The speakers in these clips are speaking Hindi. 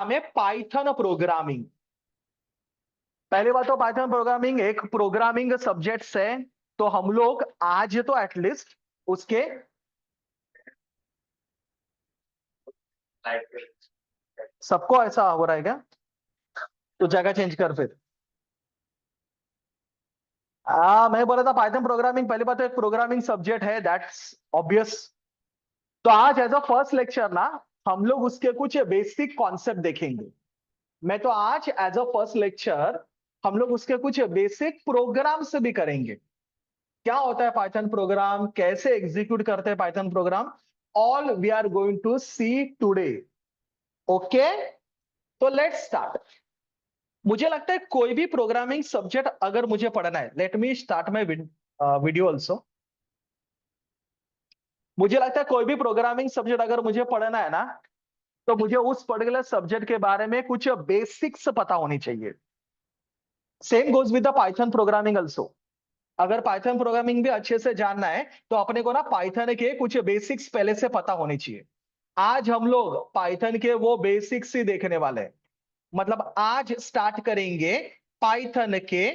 हमें पाइथन प्रोग्रामिंग। पहली बात तो पाइथन प्रोग्रामिंग एक प्रोग्रामिंग सब्जेक्ट्स है। तो हम लोग आज तो एटलीस्ट उसके सबको ऐसा हो रहा है क्या? तो जगह चेंज कर फिर। मैं बोला था पाइथन प्रोग्रामिंग पहली बात तो एक प्रोग्रामिंग सब्जेक्ट है, दैट्स ऑब्वियस। तो आज एज अ फर्स्ट लेक्चर ना हम लोग उसके कुछ बेसिक कॉन्सेप्ट देखेंगे। मैं तो आज एज अ फर्स्ट लेक्चर हम लोग उसके कुछ बेसिक प्रोग्राम से भी करेंगे। क्या होता है पाइथन प्रोग्राम, कैसे एग्जीक्यूट करते हैं Python program, all we are going to see today. Okay, तो लेट्स स्टार्ट। मुझे लगता है कोई भी प्रोग्रामिंग सब्जेक्ट अगर मुझे पढ़ना है, late me start my video also. मुझे लगता है कोई भी प्रोग्रामिंग सब्जेक्ट अगर मुझे पढ़ना है ना, तो मुझे उस पर्टिकुलर सब्जेक्ट के बारे में कुछ बेसिक्स पता होनी चाहिए। Same goes with the Python programming also. अगर पाइथन प्रोग्रामिंग भी अच्छे से जानना है तो अपने को ना पाइथन के कुछ बेसिक्स पहले से पता होने चाहिए। आज हम लोग पाइथन के वो बेसिक्स ही देखने वाले हैं। मतलब आज स्टार्ट करेंगे पाइथन के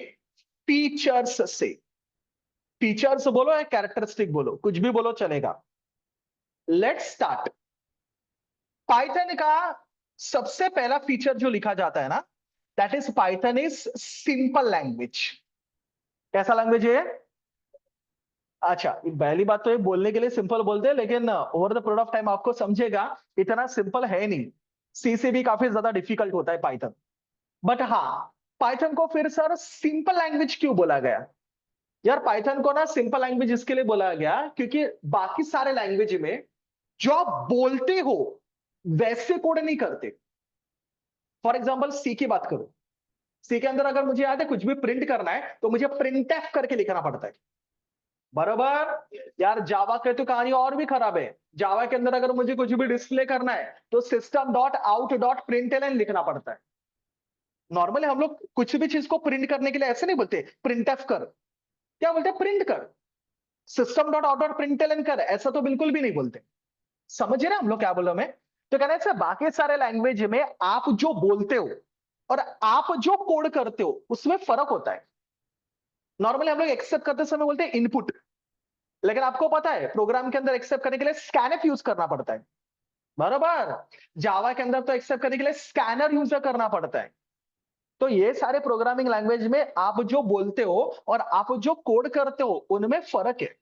फीचर्स से। फीचर्स बोलो या कैरेक्टरिस्टिक बोलो, कुछ भी बोलो चलेगा। Let's start. पाइथन का सबसे पहला फीचर जो लिखा जाता है ना, that is Python is simple language. कैसा लैंग्वेज है? अच्छा, पहली बात तो ये बोलने के लिए सिंपल बोलते हैं, लेकिन over the period of time आपको समझेगा इतना सिंपल है नहीं। सी से भी काफी ज्यादा डिफिकल्ट होता है पाइथन। बट हाँ, पाइथन को फिर सर सिंपल लैंग्वेज क्यों बोला गया? यार पाइथन को ना सिंपल लैंग्वेज इसके लिए बोला गया क्योंकि बाकी सारे लैंग्वेज में जो आप बोलते हो वैसे कोड नहीं करते। फॉर एग्जाम्पल सी की बात करो। सी के अंदर अगर मुझे याद है कुछ भी प्रिंट करना है तो मुझे प्रिंट एफ करके लिखना पड़ता है। बराबर। यार जावा के तो कहानी और भी खराब है। जावा के अंदर अगर मुझे कुछ भी डिस्प्ले करना है तो system dot out dot println लिखना पड़ता है। नॉर्मली हम लोग कुछ भी चीज को प्रिंट करने के लिए ऐसे नहीं बोलते प्रिंट एफ कर। क्या बोलते हैं? प्रिंट कर। System dot out dot println कर, ऐसा तो बिल्कुल भी नहीं बोलते। समझ रहे हैं हम लोग क्या बोलो मैं? तो कहना है बाकी सारे लैंग्वेज में आप जो बोलते हो और आप जो कोड करते हो उसमें फर्क होता है। नॉर्मली हम लोग एक्सेप्ट करते समय बोलते हैं इनपुट, लेकिन आपको पता है प्रोग्राम के अंदर एक्सेप्ट करने के लिए स्कैनफ यूज करना पड़ता है। बराबर। जावा के अंदर तो एक्सेप्ट करने के लिए स्कैनर यूज करना पड़ता है। तो ये सारे प्रोग्रामिंग लैंग्वेज में आप जो बोलते हो और आप जो कोड करते हो उनमें फर्क है।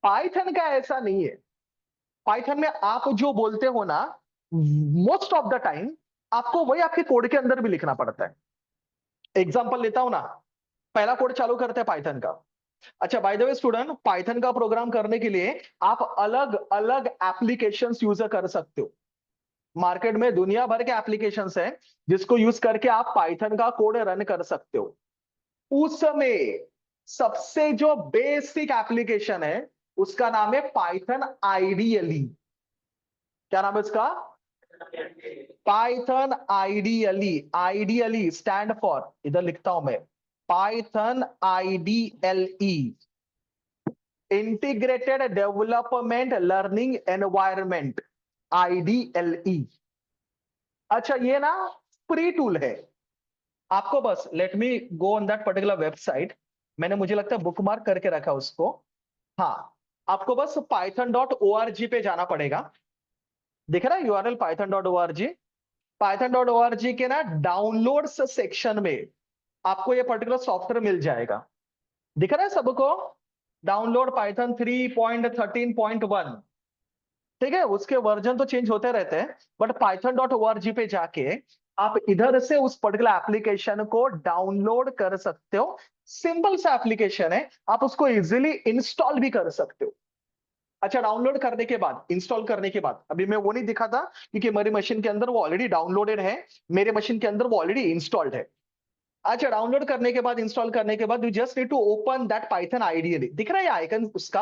पाइथन का ऐसा नहीं है। पाइथन में आप जो बोलते हो ना, मोस्ट ऑफ द टाइम आपको वही आपके कोड के अंदर भी लिखना पड़ता है। एग्जांपल लेता हूं ना, पहला कोड चालू करते हैं पाइथन का। अच्छा, by the way student, Python का प्रोग्राम करने के लिए आप अलग अलग एप्लीकेशंस यूज कर सकते हो। मार्केट में दुनिया भर के एप्लीकेशंस हैं जिसको यूज करके आप पाइथन का कोड रन कर सकते हो। उसमें सबसे जो बेसिक एप्लीकेशन है उसका नाम है पाइथन आइडियली। क्या नाम है उसका? Python ideally. Ideally stand for, इधर लिखता हूं मैं, Python IDLE, integrated development learning environment, IDLE. अच्छा, ये ना फ्री टूल है। आपको बस let me go on that particular website. मैंने मुझे लगता है बुक मार्क करके रखा उसको। हाँ, आपको बस Python dot O R G पे जाना पड़ेगा। दिख रहा है URL Python dot O R G. Python dot O R G के ना डाउनलोड्स सेक्शन में आपको ये पर्टिकुलर सॉफ्टवेयर मिल जाएगा। दिख रहा है सबको? Download Python 3.13.1। ठीक है, उसके वर्जन तो चेंज होते रहते हैं, but Python dot O R G पे जाके आप इधर से उस पर्टिकुलर एप्लीकेशन को डाउनलोड कर सकते हो। सिंपल सा एप्लीकेशन है, आप उसको इजीली इंस्टॉल भी कर सकते हो। अच्छा, डाउनलोड करने के बाद, इंस्टॉल करने के बाद, अभी मैं वो नहीं दिखा था क्योंकि मेरी मशीन के अंदर वो ऑलरेडी डाउनलोडेड है, मेरे मशीन के अंदर वो ऑलरेडी इंस्टॉल्ड है। अच्छा, डाउनलोड करने के बाद, इंस्टॉल करने के बाद you just need to open that Python ideally. दिख रहा है आइकन उसका?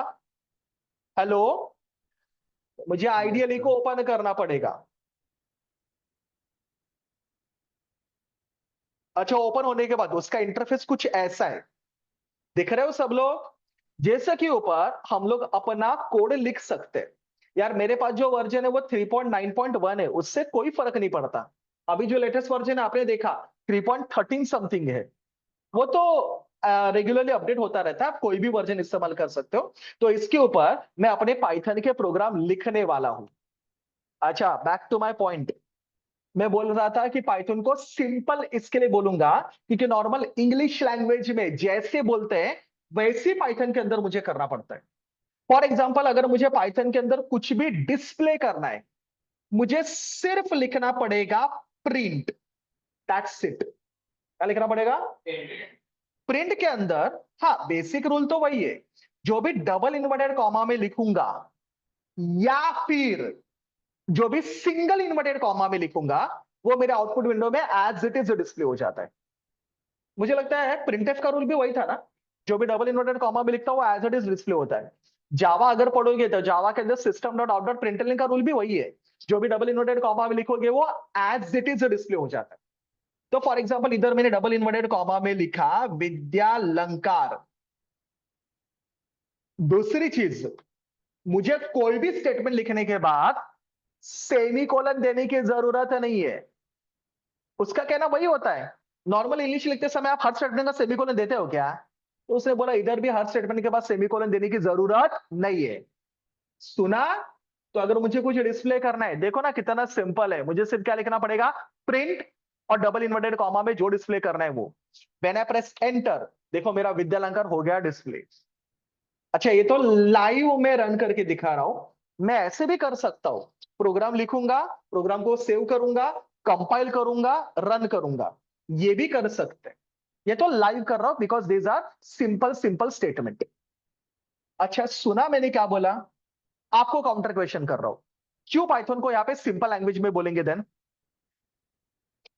हेलो, मुझे आइडियली को ओपन करना पड़ेगा। अच्छा, ओपन होने के बाद उसका इंटरफेस कुछ ऐसा है। दिख रहे हो सब लोग? जैसे कि ऊपर हम लोग अपना कोड लिख सकते हैं। यार मेरे पास जो वर्जन है वो 3.9.1 है, उससे कोई फर्क नहीं पड़ता। अभी जो लेटेस्ट वर्जन है आपने देखा 3.13 समथिंग है, वो तो रेगुलरली अपडेट होता रहता है, आप कोई भी वर्जन इस्तेमाल कर सकते हो। तो इसके ऊपर मैं अपने पाइथन के प्रोग्राम लिखने वाला हूं। अच्छा, बैक टू माय पॉइंट। मैं बोल रहा था कि पाइथन को सिंपल इसके लिए बोलूंगा क्योंकि नॉर्मल इंग्लिश लैंग्वेज में जैसे बोलते हैं वैसे पाइथन के अंदर मुझे करना पड़ता है। फॉर एग्जाम्पल, अगर मुझे पाइथन के अंदर कुछ भी डिस्प्ले करना है, मुझे सिर्फ लिखना पड़ेगा प्रिंट, दैट्स इट। क्या लिखना पड़ेगा? प्रिंट के अंदर, हाँ बेसिक रूल तो वही है, जो भी डबल इन्वर्टेड कॉमा में लिखूंगा या फिर जो भी सिंगल इन्वर्टेड कॉमा में लिखूंगा वो मेरे आउटपुट विंडो में एज इट इज डिस्प्ले हो जाता है। मुझे लगता है प्रिंटफ का रूल भी वही था ना, जो भी डबल इन्वर्टेड कॉमा में लिखता है वो एज इट इज डिस्प्ले होता है। जावा अगर पढ़ोगे तो जावा के अंदर system dot out dot println का रूल भी वही है, जो भी डबल इन्वर्टेड कॉमा में लिखोगे वो एज इट इज डिस्प्ले हो जाता है। तो फॉर एग्जाम्पल इधर मैंने डबल इन्वर्टेड कॉमा में लिखा विद्यालंकार। दूसरी चीज, मुझे कोई भी स्टेटमेंट लिखने के बाद सेमीकोलन देने की जरूरत नहीं है। उसका कहना वही होता है, नॉर्मल इंग्लिश लिखते समय आप हर स्टेटमेंट का सेमीकोलन देते हो क्या? तो उसने बोला इधर भी हर स्टेटमेंट के बाद सेमीकोलन देने की जरूरत नहीं है। सुना? तो अगर मुझे कुछ डिस्प्ले करना है, देखो ना कितना सिंपल है, मुझे सिर्फ क्या लिखना पड़ेगा? प्रिंट और डबल इन्वर्टेड कॉमा में जो डिस्प्ले करना है वो। व्हेन आई प्रेस एंटर, देखो मेरा विद्यालंकार हो गया डिस्प्ले। अच्छा, ये तो लाइव में रन करके दिखा रहा हूं, मैं ऐसे भी कर सकता हूं। प्रोग्राम लिखूंगा, प्रोग्राम को सेव करूंगा, कंपाइल करूंगा, रन करूंगा, ये भी कर सकते हैं। ये तो लाइव कर रहा हूं because these are simple simple statement. अच्छा, सुना मैंने क्या बोला? आपको काउंटर क्वेश्चन कर रहा हूं, क्यों पाइथन को यहां पे सिंपल लैंग्वेज में बोलेंगे देन?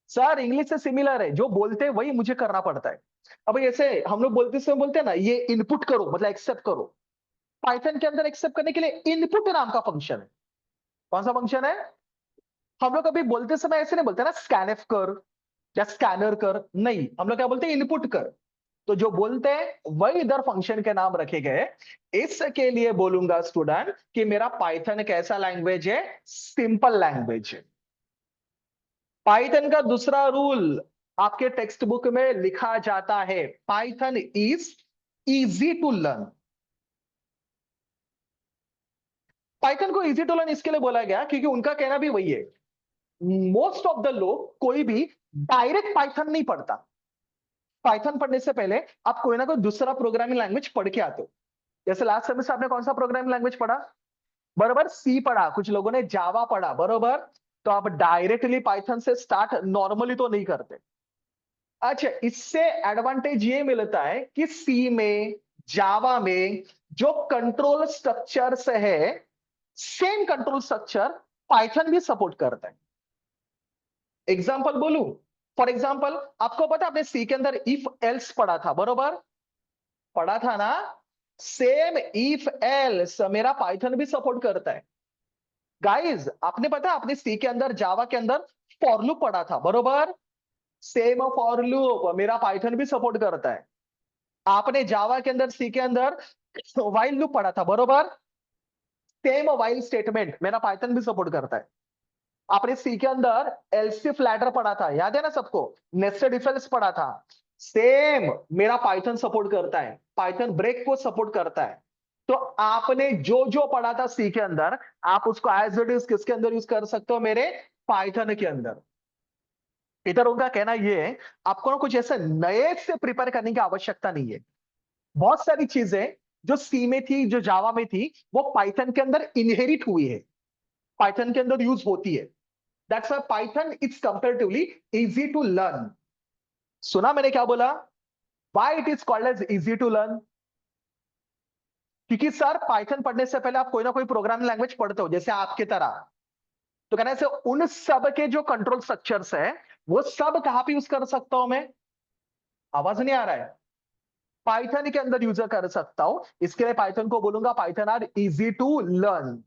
सर इंग्लिश से सिमिलर है, जो बोलते हैं वही मुझे करना पड़ता है। अब ऐसे हम लोग बोलते समय बोलते हैं ना, ये इनपुट करो मतलब एक्सेप्ट करो। पाइथन के अंदर एक्सेप्ट करने के लिए इनपुट नाम का फंक्शन है। कौन सा फंक्शन है? हम लोग अभी बोलते समय ऐसे नहीं बोलते ना स्कैनफ कर या स्कैनर कर, नहीं, हम लोग क्या बोलते हैं? इनपुट कर। तो जो बोलते हैं वही इधर फंक्शन के नाम रखे गए। इसके लिए बोलूंगा स्टूडेंट कि मेरा पाइथन कैसा लैंग्वेज है? सिंपल लैंग्वेज है। पाइथन का दूसरा रूल आपके टेक्स्ट बुक में लिखा जाता है, Python is easy to learn. Python को इजी टू लर्न इसके लिए बोला गया क्योंकि उनका कहना भी वही है, मोस्ट ऑफ द लोग कोई भी डायरेक्ट पाइथन नहीं पढ़ता। पाइथन पढ़ने से पहले आप कोई ना कोई दूसरा प्रोग्रामिंग लैंग्वेज पढ़ के आते हो। जैसे लास्ट सेमेस्टर आपने कौन सा प्रोग्रामिंग लैंग्वेज पढ़ा? बराबर, सी पढ़ा, कुछ लोगों ने जावा पढ़ा, बरोबर। तो आप डायरेक्टली पाइथन से स्टार्ट नॉर्मली तो नहीं करते। अच्छा, इससे एडवांटेज ये मिलता है कि सी में, जावा में जो कंट्रोल स्ट्रक्चर्स है, सेम कंट्रोल स्ट्रक्चर पाइथन भी सपोर्ट करता है। एग्जाम्पल बोलूं? फॉर एग्जाम्पल, आपको पता आपने सी के अंदर इफ एल्स पढ़ा था, बरोबर? पढ़ा था ना? सेम इफ एल्स मेरा पाइथन भी सपोर्ट करता है। गाइस, आपने पता आपने सी के अंदर, जावा के अंदर फॉर लूप पढ़ा था, बरोबर? सेम फॉर लूप मेरा पाइथन भी सपोर्ट करता है। आपने जावा के अंदर, सी के अंदर व्हाइल लूप पढ़ा था, बरोबर? सेम व्हाइल स्टेटमेंट मेरा पाइथन भी सपोर्ट करता है। आपने सी के अंदर एलसीफ लैडर पढ़ा था, याद है ना सबको? नेस्टेड इफ एल्स पढ़ा था, सेम मेरा पाइथन सपोर्ट करता है, पाइथन ब्रेक को सपोर्ट करता है। तो आपने जो जो पढ़ा था सी के अंदर, आप उसको एज इट इज किसके अंदर यूज कर सकते हो? मेरे पाइथन के अंदर। इधर उनका कहना यह है, आपको ना कुछ ऐसे नए से प्रिपेयर करने की आवश्यकता नहीं है। बहुत सारी चीजें जो सी में थी, जो जावा में थी, वो पाइथन के अंदर इनहेरिट हुई है, पाइथन के अंदर यूज होती है। That's why Python is comparatively easy to learn. सुना मैंने क्या बोला? Why it is called as easy to learn? क्योंकि सर पाइथन पढ़ने से पहले आप कोई ना कोई प्रोग्रामिंग लैंग्वेज पढ़ते हो, जैसे आपके तरह। तो कहने से उन सब के जो कंट्रोल स्ट्रक्चर्स है वो सब कहां पे यूज कर सकता हूं मैं? आवाज नहीं आ रहा है? पाइथन के अंदर यूज कर सकता हूं। इसके लिए पाइथन को बोलूंगा Python are easy to learn.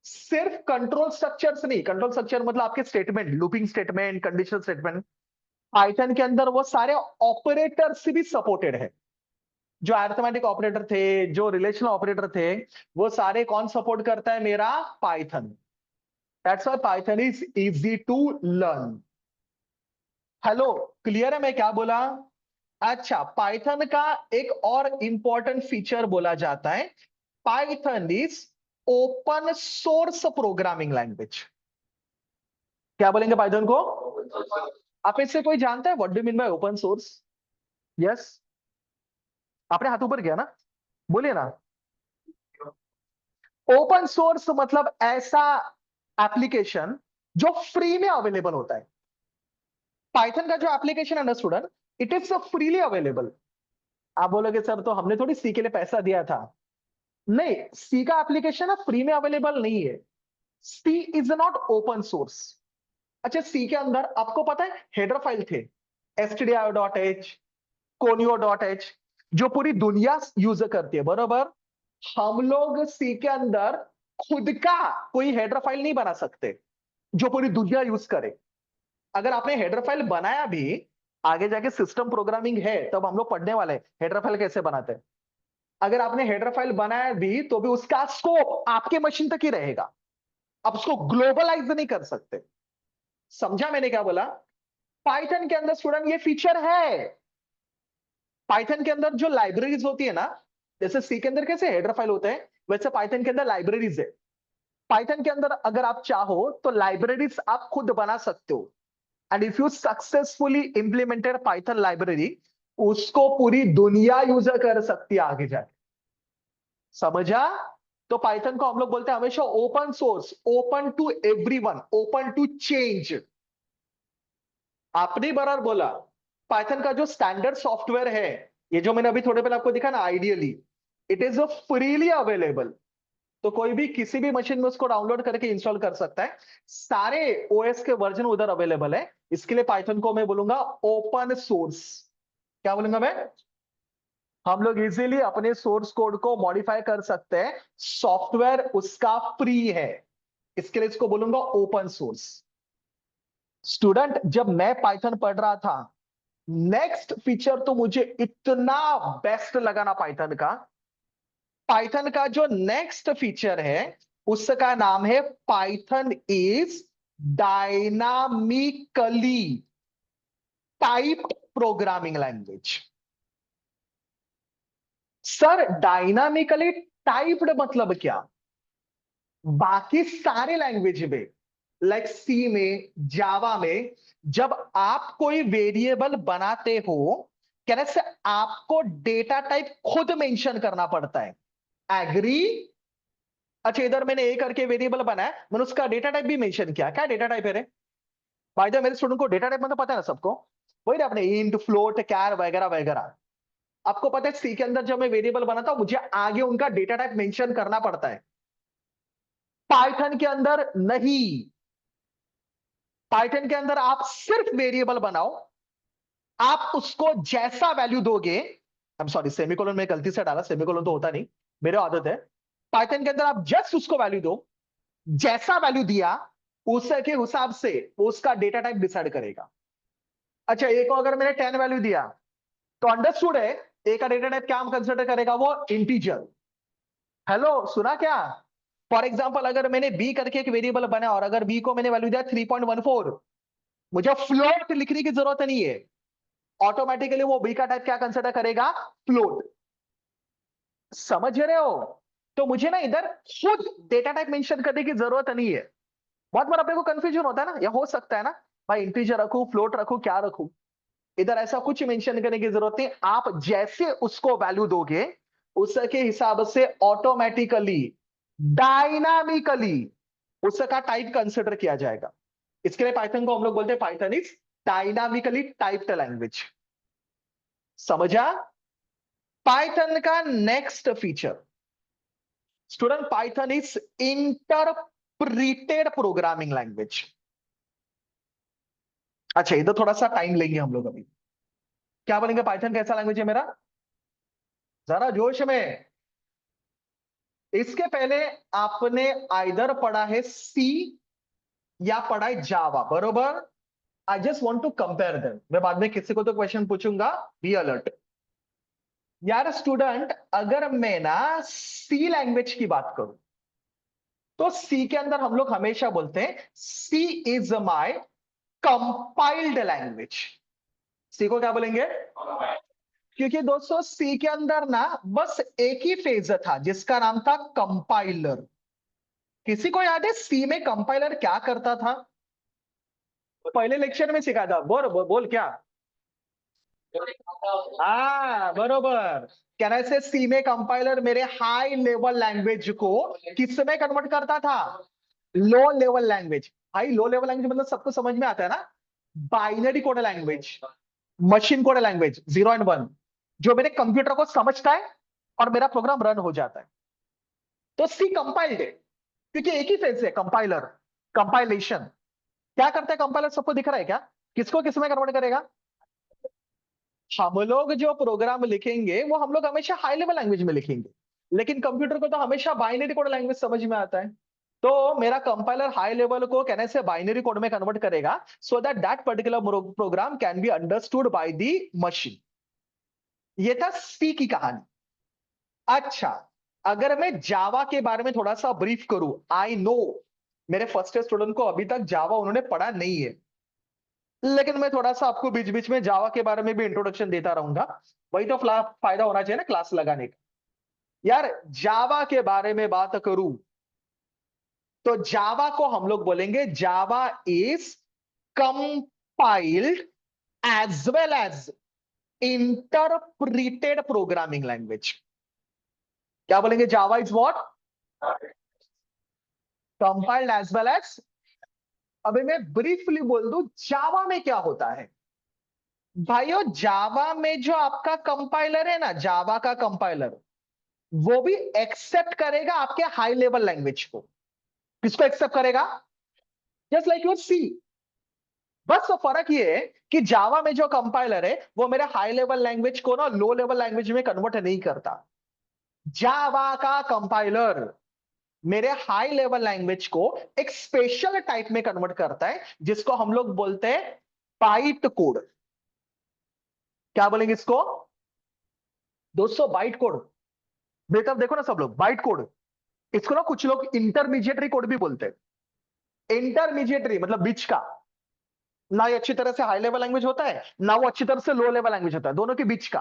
सिर्फ कंट्रोल स्ट्रक्चर्स नहीं, कंट्रोल स्ट्रक्चर मतलब आपके statement, looping statement, conditional statement, Python के अंदर वो सारे ऑपरेटर्स भी सपोर्टेड है। जो अरिथमेटिक ऑपरेटर थे, जो रिलेशनल ऑपरेटर थे, वो सारे कौन सपोर्ट करता है? मेरा Python. That's why Python is easy to learn. Hello, clear है मैं क्या बोला? अच्छा, पाइथन का एक और इंपॉर्टेंट फीचर बोला जाता है, Python is open source programming language. क्या बोलेंगे पाइथन को? आप इससे कोई जानता है what do mean by open source? Yes, आपने हाथ ऊपर किया ना, बोलिए ना। ओपन सोर्स मतलब ऐसा एप्लीकेशन जो फ्री में अवेलेबल होता है। पाइथन का जो एप्लीकेशन है ना student, it is freely available. आप बोलोगे सर तो हमने थोड़ी सी के लिए पैसा दिया था। नहीं, सी का एप्लीकेशन ना फ्री में अवेलेबल नहीं है। सी इज नॉट ओपन सोर्स। अच्छा, सी के अंदर आपको पता है हेडर फाइल थे, stdio.h, conio.h, जो पूरी दुनिया यूज करती है, बरोबर? हम लोग सी के अंदर खुद का कोई हेडर फाइल नहीं बना सकते जो पूरी दुनिया यूज करे। अगर आपने हेडर फाइल बनाया भी, आगे जाके सिस्टम प्रोग्रामिंग है तब हम लोग पढ़ने वाले हैं हेडर फाइल कैसे बनाते हैं। अगर आपने हेडर फाइल बनाया भी तो भी उसका स्कोप आपके मशीन तक ही रहेगा, आप उसको ग्लोबलाइज नहीं कर सकते। समझा मैंने क्या बोला? पाइथन के अंदर स्टूडेंट ये फीचर है। पाइथन के अंदर जो लाइब्रेरीज होती है ना, जैसे सी के अंदर कैसे हेडर फाइल होते हैं, वैसे पाइथन के अंदर लाइब्रेरीज है। पाइथन के अंदर अगर आप चाहो तो लाइब्रेरीज आप खुद बना सकते हो। And if you successfully implemented Python library, उसको पूरी दुनिया यूजर कर सकती है आगे जाके। समझा? तो पाइथन को हम लोग बोलते हैं हमेशा open source, open to everyone, open to change. आपने बराबर बोला। पाइथन का जो स्टैंडर्ड सॉफ्टवेयर है, ये जो मैंने अभी थोड़े पहले आपको दिखा ना, ideally it is freely available. तो कोई भी किसी भी मशीन में उसको डाउनलोड करके इंस्टॉल कर सकता है। सारे ओएस के वर्जन उधर अवेलेबल है। इसके लिए पाइथन को मैं बोलूंगा ओपन सोर्स। क्या बोलूंगा मैं? हम लोग इजीली अपने सोर्स कोड को मॉडिफाई कर सकते हैं, सॉफ्टवेयर उसका फ्री है, इसके लिए इसको बोलूंगा ओपन सोर्स। स्टूडेंट, जब मैं पाइथन पढ़ रहा था, नेक्स्ट फीचर तो मुझे इतना बेस्ट लगा ना पाइथन का। पाइथन का जो नेक्स्ट फीचर है उसका नाम है Python is dynamically typed programming language. Sir, dynamically typed मतलब क्या? बाकी सारे लैंग्वेज में, लाइक सी में, जावा में, जब आप कोई वेरिएबल बनाते हो, कहने से आपको डेटा टाइप खुद मेंशन करना पड़ता है। एग्री? अच्छा, इधर मैंने ए करके वेरिएबल बनाया, मैंने उसका डेटा टाइप भी मेंशन किया। क्या डेटा टाइप है रे? बाय द वे, मेरे स्टूडेंट को डेटा टाइप मतलब पता है ना सबको, वही ना, अपने इंट, फ्लोट, कैर वगैरह वगैरह। आपको पता है सी के अंदर जब मैं वेरिएबल बनाता हूं मुझे आगे उनका डेटा टाइप मेंशन करना पड़ता है। पाइथन के अंदर नहीं। पाइथन के अंदर आप सिर्फ वेरिएबल बनाओ, आप उसको जैसा वैल्यू दोगे, आई एम सॉरी, सेमीकोलन में गलती से डाला, सेमीकोलन तो होता नहीं, मेरे आदत है। पाइथन के अंदर आप जस्ट उसको वैल्यू दो, जैसा वैल्यू दिया उसके हिसाब से वो उसका डेटा टाइप डिसाइड करेगा। अच्छा, एक को अगर मैंने 10 वैल्यू दिया तो अंडरस्टूड है, ए का डेटा टाइप क्या हम कंसिडर करेगा? वो इंटीजर। हेलो, सुना क्या? फॉर एग्जाम्पल, अगर मैंने बी करके एक वेरिएबल बनाया और अगर बी को मैंने वैल्यू दिया 3.14, मुझे फ्लोट लिखने की जरूरत नहीं है, ऑटोमेटिकली वो बी का टाइप क्या कंसिडर करेगा? फ्लोट। समझ रहे हो? तो मुझे ना इधर खुद डेटा टाइप मेंशन करने की जरूरत नहीं है। बहुत बार अपने को कंफ्यूजन होता है ना, या हो सकता है ना, भाई इंटीजर रखूं, फ्लोट रखूं, क्या रखूं? इधर ऐसा कुछ मेंशन करने की जरूरत नहीं, आप जैसे उसको वैल्यू दोगे उसके हिसाब से ऑटोमेटिकली, डायनामिकली उसका टाइप कंसिडर किया जाएगा। इसके लिए पाइथन को हम लोग बोलते हैं Python is dynamically typed language. समझा? पाइथन का next feature student, Python is interpreted programming language. अच्छा, इधर थोड़ा सा टाइम लेंगे हम लोग अभी। क्या बोलेंगे पाइथन कैसा लैंग्वेज है मेरा? जरा जोश में। इसके पहले आपने आइदर पढ़ा है सी या पढ़ा है जावा, बरोबर? I just want to compare them. मैं बाद में किसी को तो क्वेश्चन पूछूंगा, बी अलर्ट। यार स्टूडेंट, अगर मैं ना सी लैंग्वेज की बात करूं, तो सी के अंदर हम लोग हमेशा बोलते हैं सी इज माय कंपाइल्ड लैंग्वेज। सी को क्या बोलेंगे? क्योंकि दोस्तों सी के अंदर ना बस एक ही फेज था जिसका नाम था कंपाइलर। किसी को याद है सी में कंपाइलर क्या करता था? पहले लेक्चर में सिखाया था। बोल क्या? हाँ बरोबर। कहना से सी में कंपाइलर मेरे हाई लेवल लैंग्वेज को किस में कन्वर्ट करता था? Low level language. High low level language मतलब सबको समझ में आता है ना? Binary code language, machine code language, 0 और 1, जो मेरे कंप्यूटर को समझता है और मेरा प्रोग्राम रन हो जाता है। तो सी कंपाइल्ड है क्योंकि एक ही फेज है कंपाइलर, कंपाइलेशन। क्या करता है कंपाइलर? सबको दिख रहा है क्या? किसको किस में कन्वर्ट करेगा? हम लोग जो प्रोग्राम लिखेंगे वो हम लोग हमेशा हाई लेवल लैंग्वेज में लिखेंगे, लेकिन कंप्यूटर को तो हमेशा बाइनरी कोड लैंग्वेज समझ में आता है। तो मेरा कंपाइलर हाई लेवल को कहने से बाइनरी कोड में कन्वर्ट करेगा, so that that particular program can be understood by the machine. ये था सी की कहानी। अच्छा, अगर मैं जावा के बारे में थोड़ा सा ब्रीफ करूं, आई नो मेरे फर्स्ट स्टूडेंट को अभी तक जावा उन्होंने पढ़ा नहीं है, लेकिन मैं थोड़ा सा आपको बीच बीच में जावा के बारे में भी इंट्रोडक्शन देता रहूंगा। वही तो फायदा होना चाहिए ना क्लास लगाने का। यार जावा के बारे में बात करूं, तो जावा को हम लोग बोलेंगे Java is compiled as well as interpreted programming language. क्या बोलेंगे? Java is what? Compiled as well as. अभी मैं ब्रीफली बोल दूं जावा में क्या होता है। भाइयों जावा में जो आपका कंपाइलर है ना, जावा का कंपाइलर, वो भी एक्सेप्ट करेगा आपके हाई लेवल लैंग्वेज को। किसको एक्सेप्ट करेगा? Just like your C. बस तो फर्क ये है कि जावा में जो कंपाइलर है वो मेरे हाई लेवल लैंग्वेज को ना लो लेवल लैंग्वेज में कन्वर्ट नहीं करता। जावा का कंपाइलर मेरे हाई लेवल लैंग्वेज को एक स्पेशल टाइप में कन्वर्ट करता है, जिसको हम लोग बोलते हैं बाइट कोड। क्या बोलेंगे इसको? दोस्तों बाइट कोड। बेटा देखो ना सब लोग, बाइट कोड। इसको ना कुछ लोग इंटरमीडिएटरी कोड भी बोलते हैं। इंटरमीडिएटरी मतलब बीच का। ना ये अच्छी तरह से हाई लेवल लैंग्वेज होता है, ना वो अच्छी तरह से लो लेवल लैंग्वेज होता है, दोनों के बीच का।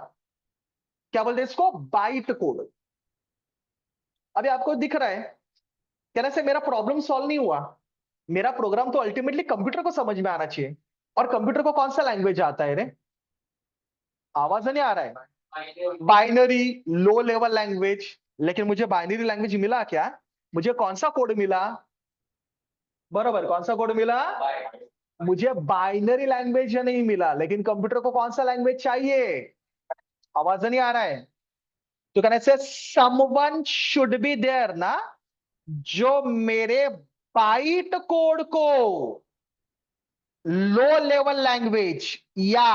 क्या बोलते हैं इसको? Byte code. अभी आपको दिख रहा है, कह रहे से मेरा प्रॉब्लम सॉल्व नहीं हुआ। मेरा प्रोग्राम तो अल्टीमेटली कंप्यूटर को समझ में आना चाहिए, और कंप्यूटर को कौन सा लैंग्वेज आता है रे? आवाज नहीं आ रहा है? Binary low level language. लेकिन मुझे बाइनरी लैंग्वेज मिला क्या? मुझे कौन सा कोड मिला? बरोबर, कौन सा कोड मिला? मुझे बाइनरी लैंग्वेज नहीं मिला, लेकिन कंप्यूटर को कौन सा लैंग्वेज चाहिए? आवाज नहीं आ रहा है? तो कहने से समवन शुड बी देयर ना, जो मेरे बाइट कोड को लो लेवल लैंग्वेज या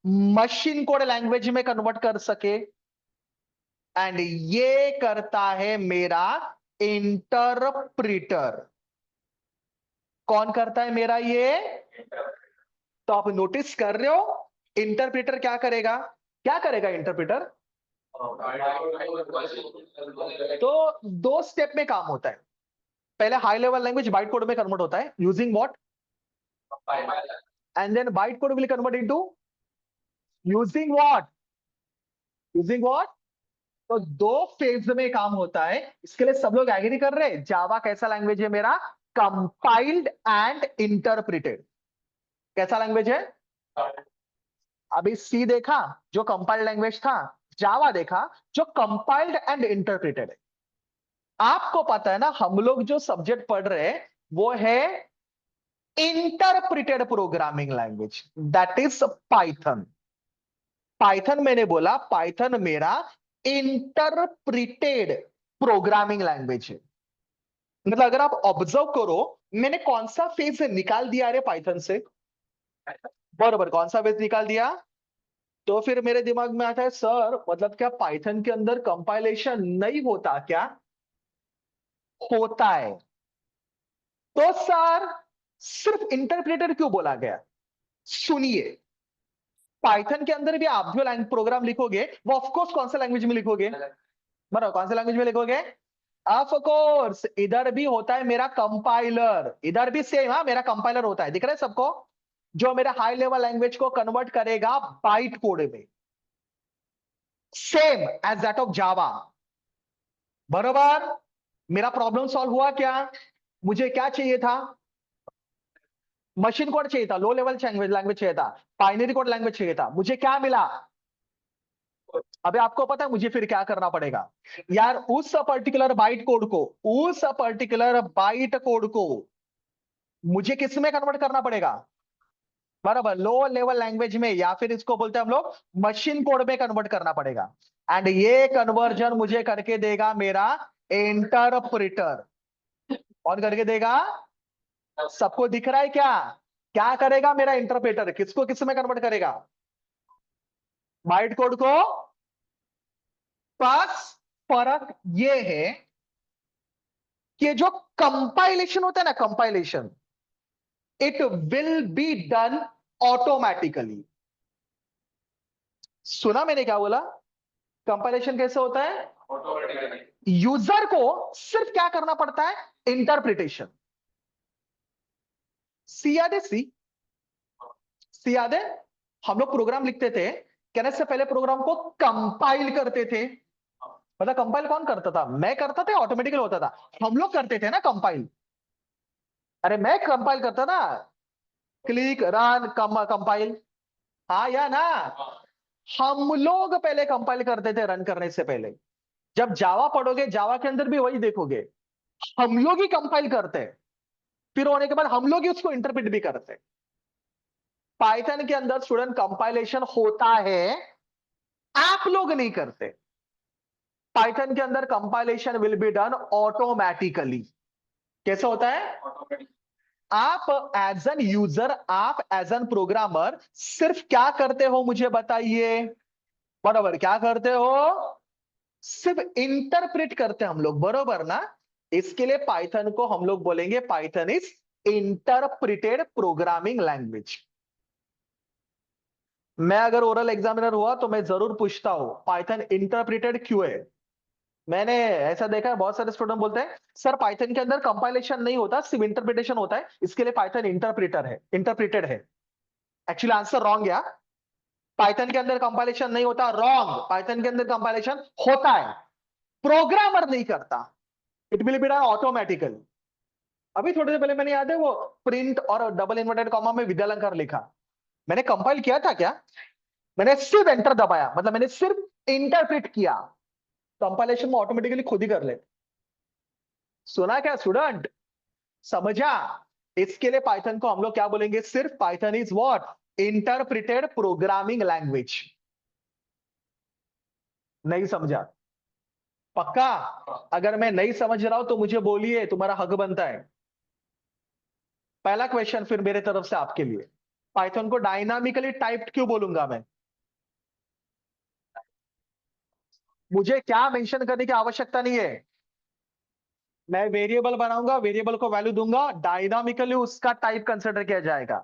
मशीन कोड लैंग्वेज में कन्वर्ट कर सके। एंड ये करता है मेरा इंटरप्रिटर। कौन करता है मेरा ये? तो आप नोटिस कर रहे हो इंटरप्रेटर क्या करेगा? क्या करेगा इंटरप्रेटर? तो दो स्टेप में काम होता है। पहले high level language byte code में कन्वर्ट होता है using what? And then byte code will convert into using what? Using what? तो दो फेज में काम होता है। इसके लिए सब लोग एग्री कर रहे हैं जावा कैसा लैंग्वेज है मेरा? Compiled and interpreted. कैसा लैंग्वेज है? अभी सी देखा जो कंपाइल्ड लैंग्वेज था, जावा देखा जो कंपाइल्ड एंड इंटरप्रिटेड है। आपको पता है ना हम लोग जो सब्जेक्ट पढ़ रहे हैं वो है interpreted programming language, that is Python. Python मैंने बोला पाइथन मेरा इंटरप्रिटेड प्रोग्रामिंग लैंग्वेज है। मतलब अगर आप ऑब्जर्व करो, मैंने कौन सा फेज निकाल दिया रे पाइथन से? बरोबर, कौन सा फेज निकाल दिया? तो फिर मेरे दिमाग में आता है सर मतलब क्या पाइथन के अंदर कंपाइलेशन नहीं होता क्या? होता है। तो सर सिर्फ इंटरप्रेटर क्यों बोला गया? सुनिए, पाइथन के अंदर भी आप जो प्रोग्राम लिखोगे वो ऑफकोर्स कौन सा लैंग्वेज में लिखोगे, बताओ कौन सा लैंग्वेज में लिखोगे? ऑफ कोर्स इधर भी होता है मेरा कंपाइलर, इधर भी सेम, हाँ मेरा कंपाइलर होता है, दिख रहा है सबको, जो मेरा हाई लेवल लैंग्वेज को कन्वर्ट करेगा बाइट कोड में, same as that of Java. बरोबर? मेरा प्रॉब्लम सॉल्व हुआ क्या? मुझे क्या चाहिए था? मशीन कोड चाहिए था, लो लेवल लैंग्वेज चाहिए था, बाइनरी कोड लैंग्वेज चाहिए था, मुझे क्या मिला? अबे आपको पता है मुझे फिर क्या करना पड़ेगा यार? उस पर्टिकुलर बाइट कोड को, उस पर्टिकुलर बाइट कोड को मुझे किस में कन्वर्ट करना पड़ेगा? बराबर, लो लेवल लैंग्वेज में, या फिर इसको बोलते हैं हम लोग मशीन कोड में कन्वर्ट करना पड़ेगा। एंड ये कन्वर्जन मुझे करके देगा मेरा इंटरप्रेटर। कौन करके देगा? सबको दिख रहा है क्या? क्या करेगा मेरा इंटरप्रेटर? किसको किस में कन्वर्ट करेगा? बाइट कोड को। बस फर्क ये है कि जो कंपाइलेशन होता है ना, compilation, it will be done automatically. सुना मैंने क्या बोला? कंपाइलेशन कैसे होता है? ऑटोमेटिकली। यूजर को सिर्फ क्या करना पड़ता है? इंटरप्रिटेशन। सी याद है? सी याद है? हम लोग प्रोग्राम लिखते थे, कहने से पहले प्रोग्राम को कंपाइल करते थे। मतलब कंपाइल कौन करता था? मैं करता था, ऑटोमेटिकली होता था? हम लोग करते थे ना कंपाइल। अरे मैं कंपाइल करता था, क्लिक रन कंपाइल, हाँ या ना? हम लोग पहले कंपाइल करते थे रन करने से पहले। जब जावा पढ़ोगे, जावा के अंदर भी वही देखोगे, हम लोग ही कंपाइल करते हैं, फिर होने के बाद हम लोग ही उसको इंटरप्रेट भी करते हैं। पाइथन के अंदर स्टूडेंट कंपाइलेशन होता है, आप लोग नहीं करते। पाइथन के अंदर compilation will be done automatically. कैसे होता है? आप एज एन यूजर, आप एज एन प्रोग्रामर सिर्फ क्या करते हो मुझे बताइए? बराबर, क्या करते हो? सिर्फ इंटरप्रेट करते हैं हम लोग, बरोबर ना? इसके लिए पाइथन को हम लोग बोलेंगे Python is interpreted programming language. मैं अगर ओरल एग्जामिनर हुआ तो मैं जरूर पूछता हूं पाइथन इंटरप्रिटेड क्यों है। मैंने ऐसा देखा है, बहुत सारे स्टूडेंट बोलते हैं सर पाइथन के अंदर कंपाइलेशन नहीं होता, सिर्फ इंटरप्रिटेशन होता है, इसके लिए पाइथन इंटरप्रिटर है, इंटरप्रिटेड है। एक्चुअली आंसर रॉन्ग यार। पाइथन के अंदर कंपाइलेशन नहीं होता, रॉन्ग। पाइथन के अंदर कंपाइलेशन होता है, प्रोग्रामर नहीं करता, it will be done automatically. अभी थोड़ी देर पहले मैंने, याद है वो प्रिंट और डबल इन्वर्टेड कॉमा में विद्यालंकार लिखा, मैंने कंपाइल किया था क्या? मैंने सिर्फ एंटर दबाया, मतलब मैंने सिर्फ इंटरप्रेट किया, कंपाइलेशन में ऑटोमेटिकली खुद ही कर ले। सुना क्या स्टूडेंट? समझा? इसके लिए पाइथन को हम लोग क्या बोलेंगे? सिर्फ Python is what? Interpreted programming language. नहीं समझा? पक्का? अगर मैं नहीं समझ रहा हूं तो मुझे बोलिए, तुम्हारा हक बनता है। पहला क्वेश्चन फिर मेरे तरफ से आपके लिए, पाइथन को डायनामिकली टाइप्ड क्यों बोलूंगा मैं? मुझे क्या मेंशन करने की आवश्यकता नहीं है, मैं वेरिएबल बनाऊंगा, वेरिएबल को वैल्यू दूंगा, डायनामिकली उसका टाइप कंसिडर किया जाएगा।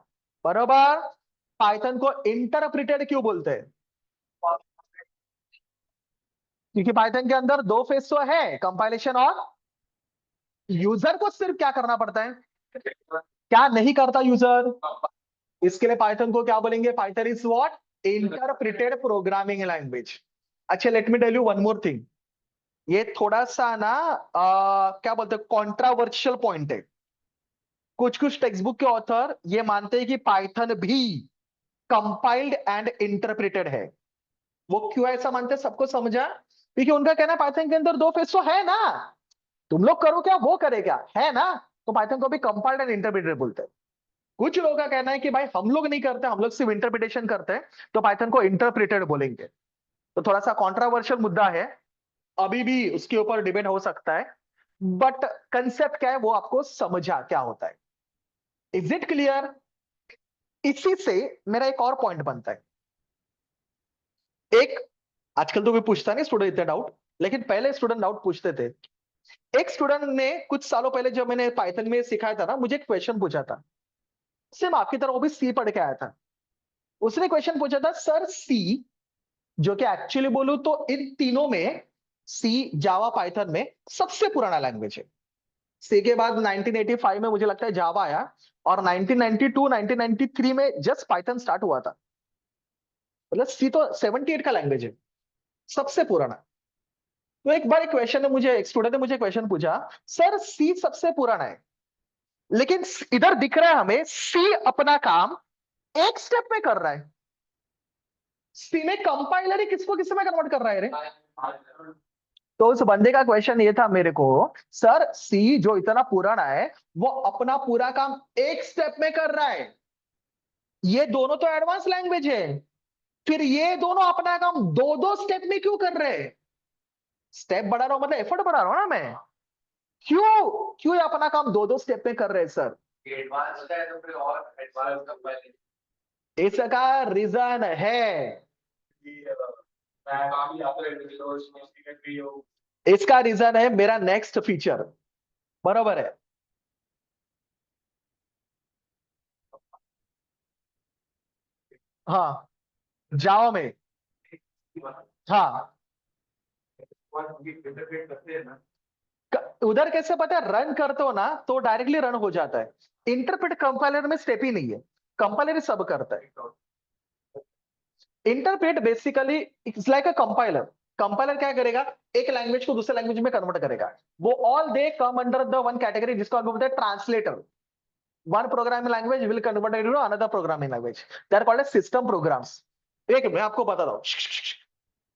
बरोबर? पाइथन को इंटरप्रिटेड क्यों बोलते हैं? क्योंकि पाइथन के अंदर दो फेस तो है, कंपाइलेशन और यूजर को सिर्फ क्या करना पड़ता है? क्या नहीं करता यूजर? इसके लिए पाइथन को क्या बोलेंगे? Python is what? Interpreted programming language. अच्छा, let me tell you one more thing. ये थोड़ा सा ना क्या बोलते हैं, कॉन्ट्रावर्शियल पॉइंट है। कुछ कुछ टेक्स्ट बुक के ऑथर ये मानते हैं कि पाइथन भी कंपाइल्ड एंड इंटरप्रेटेड है। वो क्यों ऐसा मानते हैं, सबको समझा? क्योंकि उनका कहना है पाइथन के अंदर दो फेस तो है ना, तुम लोग करो क्या वो करे क्या, है ना? तो पाइथन को भी कंपाइल्ड एंड इंटरप्रेटेड बोलते हैं। कुछ लोगों का कहना है कि भाई हम लोग नहीं करते, हम लोग सिर्फ इंटरप्रिटेशन करते हैं, तो पाइथन को इंटरप्रेटेड बोलेंगे। तो थोड़ा सा कॉन्ट्रावर्शियल मुद्दा है, अभी भी उसके ऊपर डिबेट हो सकता है, बट कंसेप्ट क्या है वो आपको समझा क्या होता है। Is it clear? इसी से मेरा एक और पॉइंट बनता है। एक, आजकल तो कोई पूछता नहीं स्टूडेंट इतना डाउट, लेकिन पहले स्टूडेंट डाउट पूछते थे। एक स्टूडेंट ने कुछ सालों पहले जब मैंने पाइथन में सिखाया था ना, मुझे एक क्वेश्चन पूछा था, सेम आपकी तरह वो भी सी पढ़ के आया था। उसने क्वेश्चन पूछा था सर सी, जो कि एक्चुअली बोलूं तो इन तीनों में सी, जावा, पाइथन में सबसे पुराना लैंग्वेज है। सी के बाद 1985 में मुझे लगता है जावा आया, और 1992 1993 में जस्ट पाइथन स्टार्ट हुआ था। मतलब सी तो 78 का लैंग्वेज है, सबसे पुराना। तो एक बार क्वेश्चन है, मुझे एक स्टूडेंट ने मुझे क्वेश्चन पूछा, सर सी सबसे पुराना है, लेकिन इधर दिख रहा है हमें सी अपना काम एक स्टेप में कर रहा है। सी में कंपाइलर ही किसको किस में कन्वर्ट कर रहा है रे? तो उस बंदे का क्वेश्चन ये था मेरे को, सर सी जो इतना पुराना है वो अपना पूरा काम एक स्टेप में कर रहा है, ये दोनों तो एडवांस लैंग्वेज है, फिर ये दोनों अपना काम दो दो स्टेप में क्यों कर रहे हैं? स्टेप बढ़ा रहा हूं मतलब एफर्ट बढ़ा रहा हूं ना मैं। क्यों क्यों ये अपना काम दो दो स्टेप में कर रहे हैं सर? एडवांस है तो फिर और एडवांस कंपाइलिंग इसका रीजन है, मैं काफी आता है तो उसमें सीक्रेट भी हो। इसका रीजन है मेरा नेक्स्ट फीचर। बराबर है। हाँ, जावा में। हाँ, इंटरप्रेट करते हैं ना। उधर कैसे पता है, रन करते हो ना तो डायरेक्टली रन हो जाता है। इंटरप्रेट कंपाइलर में स्टेप ही नहीं है, कंपाइलर सब करता है। Interpret basically it's like a compiler. Compiler क्या करेगा, एक लैंग्वेज को दूसरे लैंग्वेज में कन्वर्ट करेगा। वो all they come under the one category जिसको हम बोलते हैं translator. One programming language will convert into another programming language, they are called as system programs. एक मैं आपको बता रहा हूं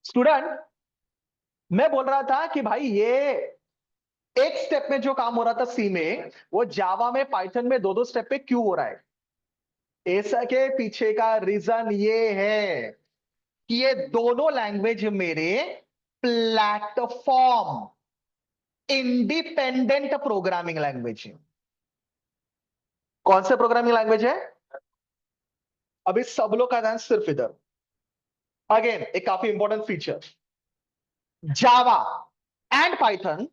स्टूडेंट, मैं बोल रहा था कि भाई ये एक स्टेप में जो काम हो रहा था सी में, वो जावा में पाइथन में दो दो स्टेप पे क्यों हो रहा है? ऐसा के पीछे का रीजन ये है कि ये दोनों लैंग्वेज मेरे प्लेटफॉर्म इंडिपेंडेंट प्रोग्रामिंग लैंग्वेज है। कौन से प्रोग्रामिंग लैंग्वेज है? अभी सब लोग का ध्यान सिर्फ इधर। अगेन एक काफी important feature, Java and Python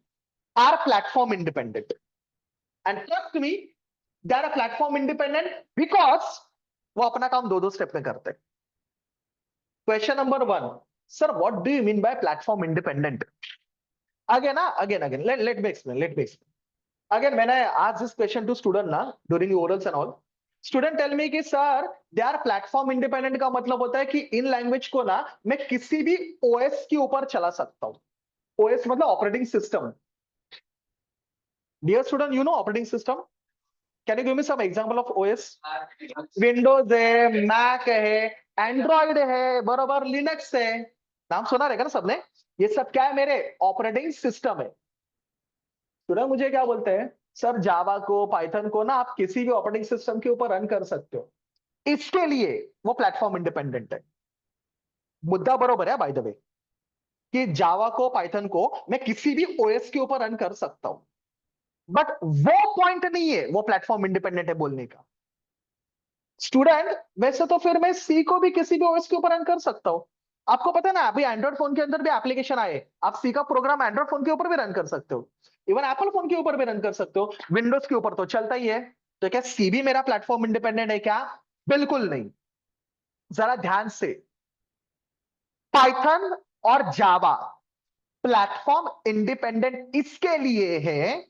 are platform independent, and trust me, they are platform independent because वो अपना काम दो दो स्टेप में करते हैं। Question number one, sir what do you mean by platform independent? Again let me explain. Again, when I ask this question to student ना during orals and all, student tell me कि sir they are platform independent का मतलब होता है कि इन लैंग्वेज को ना मैं किसी भी ओएस के ऊपर चला सकता हूं। ओएस मतलब operating system. Dear student, you know operating system? Can you give me some example of OS? Windows है, मैक है, एंड्रॉइड है, बराबर, लिनक्स है। नाम सुना रहेगा ना सबने? ये सब क्या है, मेरे ऑपरेटिंग सिस्टम है। स्टूडेंट मुझे क्या बोलते हैं, सर जावा को, पाइथन को ना आप किसी भी ऑपरेटिंग सिस्टम के ऊपर रन कर सकते हो, इसके लिए वो प्लेटफॉर्म इंडिपेंडेंट है। मुद्दा बरोबर है बाय द वे, कि जावा को, पाइथन को मैं किसी भी ओएस के ऊपर रन कर सकता हूं, बट वो पॉइंट नहीं है वो प्लेटफॉर्म इंडिपेंडेंट है बोलने का। स्टूडेंट वैसे तो फिर मैं सी को भी किसी भी ओएस के ऊपर रन कर सकता हूं। आपको पता है ना, अभी एंड्रॉइड फोन के अंदर भी एप्लीकेशन आए, आप सी का प्रोग्राम एंड्रॉइड फोन के ऊपर भी रन कर सकते हो, इवन एप्पल फोन के ऊपर भी रन कर सकते हो, विंडोज के ऊपर तो चलता ही है। तो क्या सी भी मेरा प्लेटफॉर्म इंडिपेंडेंट है क्या? बिल्कुल नहीं। जरा ध्यान से, पाइथन और जावा प्लेटफॉर्म इंडिपेंडेंट इसके लिए है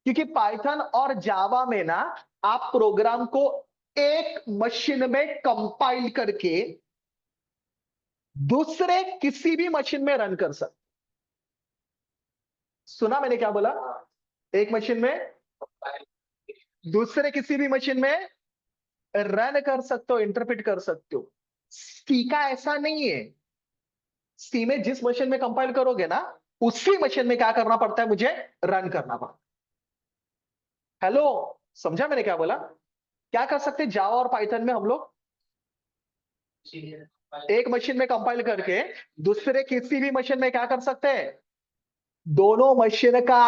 क्योंकि पाइथन और जावा में ना आप प्रोग्राम को एक मशीन में कंपाइल करके दूसरे किसी भी मशीन में रन कर सकते। सुना मैंने क्या बोला? एक मशीन में दूसरे किसी भी मशीन में रन कर सकते हो, इंटरप्रेट कर सकते हो। सी का ऐसा नहीं है। सी में जिस मशीन में कंपाइल करोगे ना, उसी मशीन में क्या करना पड़ता है, मुझे रन करना पड़ता है। हेलो, समझा मैंने क्या बोला? क्या कर सकते हैं जावा और पाइथन में हम लोग? एक मशीन में कंपाइल करके दूसरे किसी भी मशीन में क्या कर सकते हैं, दोनों मशीन का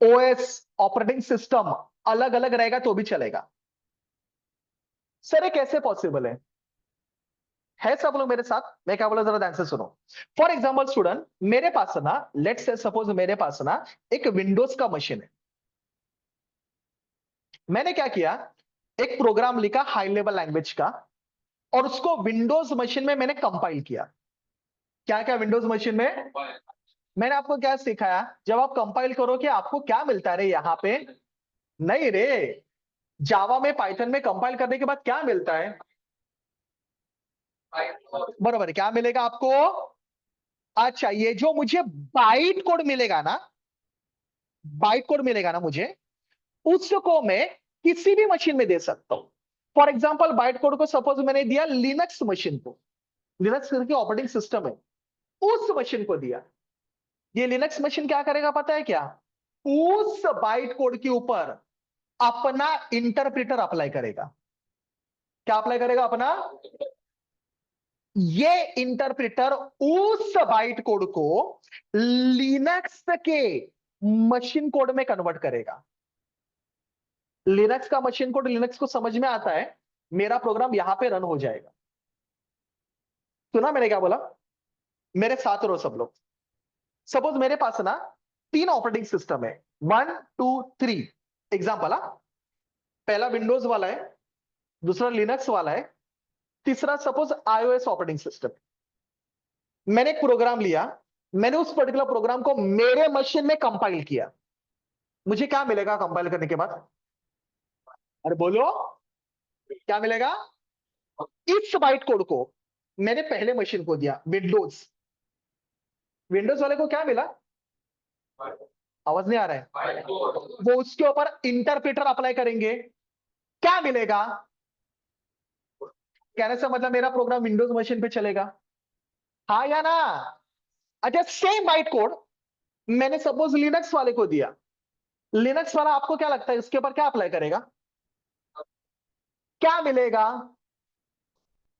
ओएस, ऑपरेटिंग सिस्टम अलग अलग रहेगा तो भी चलेगा। सर ये कैसे पॉसिबल है सब लोग मेरे साथ? मैं क्या बोला, जरा ध्यान से सुनो। फॉर एग्जाम्पल स्टूडेंट, मेरे पास ना, लेट्स से सपोज मेरे पास ना एक विंडोज का मशीन है। मैंने क्या किया, एक प्रोग्राम लिखा हाई लेवल लैंग्वेज का, और उसको विंडोज मशीन में मैंने कंपाइल किया। क्या क्या विंडोज मशीन में मैंने आपको क्या सिखाया? जब आप कंपाइल करोगे आपको क्या मिलता है रे यहाँ पे? नहीं रे, जावा में पाइथन में कंपाइल करने के बाद क्या मिलता है? बराबर है, क्या मिलेगा आपको? अच्छा, ये जो मुझे बाइट कोड मिलेगा ना, बाइट कोड मिलेगा ना मुझे, उसको मैं किसी भी मशीन में दे सकता हूं। फॉर एग्जाम्पल बाइट कोड को सपोज मैंने दिया लिनक्स मशीन को, लिनक्स करके ऑपरेटिंग सिस्टम है, उस मशीन को दिया। ये लिनक्स मशीन क्या करेगा पता है क्या? उस बाइट कोड के ऊपर अपना इंटरप्रेटर अप्लाई करेगा। क्या अप्लाई करेगा? अपना। ये इंटरप्रेटर उस बाइट कोड को लिनक्स के मशीन कोड में कन्वर्ट करेगा। लिनक्स का मशीन कोड लिनक्स को समझ में आता है, मेरा प्रोग्राम यहां पे रन हो जाएगा। सुना मैंने क्या बोला? मेरे साथ रहो सब लोग। सपोज मेरे पास ना 3 ऑपरेटिंग सिस्टम है, 1 2 3। एग्जाम्पल, पहला विंडोज वाला है, दूसरा लिनक्स वाला है, तीसरा सपोज आईओएस ऑपरेटिंग सिस्टम। मैंने एक प्रोग्राम लिया, मैंने उस पर्टिकुलर प्रोग्राम को मेरे मशीन में कंपाइल किया। मुझे क्या मिलेगा कंपाइल करने के बाद? अरे बोलो, क्या मिलेगा? इस बाइट कोड को मैंने पहले मशीन को दिया, विंडोज। विंडोज वाले को क्या मिला? आवाज नहीं आ रहा है? वो उसके ऊपर इंटरप्रेटर अप्लाई करेंगे, क्या मिलेगा? कहने से मतलब मेरा प्रोग्राम विंडोज मशीन पे चलेगा, हाँ या ना? अच्छा, सेम बाइट कोड मैंने सपोज लिनक्स वाले को दिया। लिनक्स वाला आपको क्या लगता है इसके ऊपर क्या अप्लाई करेगा? क्या मिलेगा?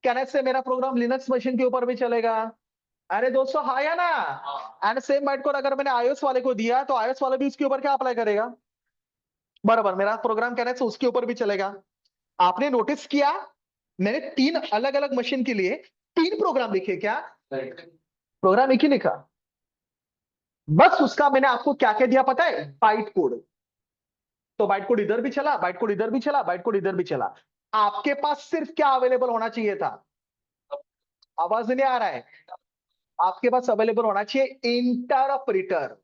कहने से मेरा प्रोग्राम लिनक्स मशीन के ऊपर भी चलेगा। अरे दोस्तों, हाँ या ना? एंड सेम बाइट कोड अगर मैंने आईओएस वाले को दिया तो आईओएस वाला भी उसके ऊपर क्या अप्लाई करेगा? बराबर, मेरा प्रोग्राम कहने से उसके ऊपर भी चलेगा। आपने नोटिस किया मैंने 3 अलग अलग मशीन के लिए 3 प्रोग्राम लिखे क्या? प्रोग्राम एक ही लिखा, बस उसका मैंने आपको क्या क्या दिया पता है? Byte code. तो बाइट कोड इधर भी चला, बाइट कोड इधर भी चला, बाइट कोड इधर भी चला। आपके पास सिर्फ क्या अवेलेबल होना चाहिए था? आवाज नहीं आ रहा है? आपके पास अवेलेबल होना चाहिए इंटरप्रेटर।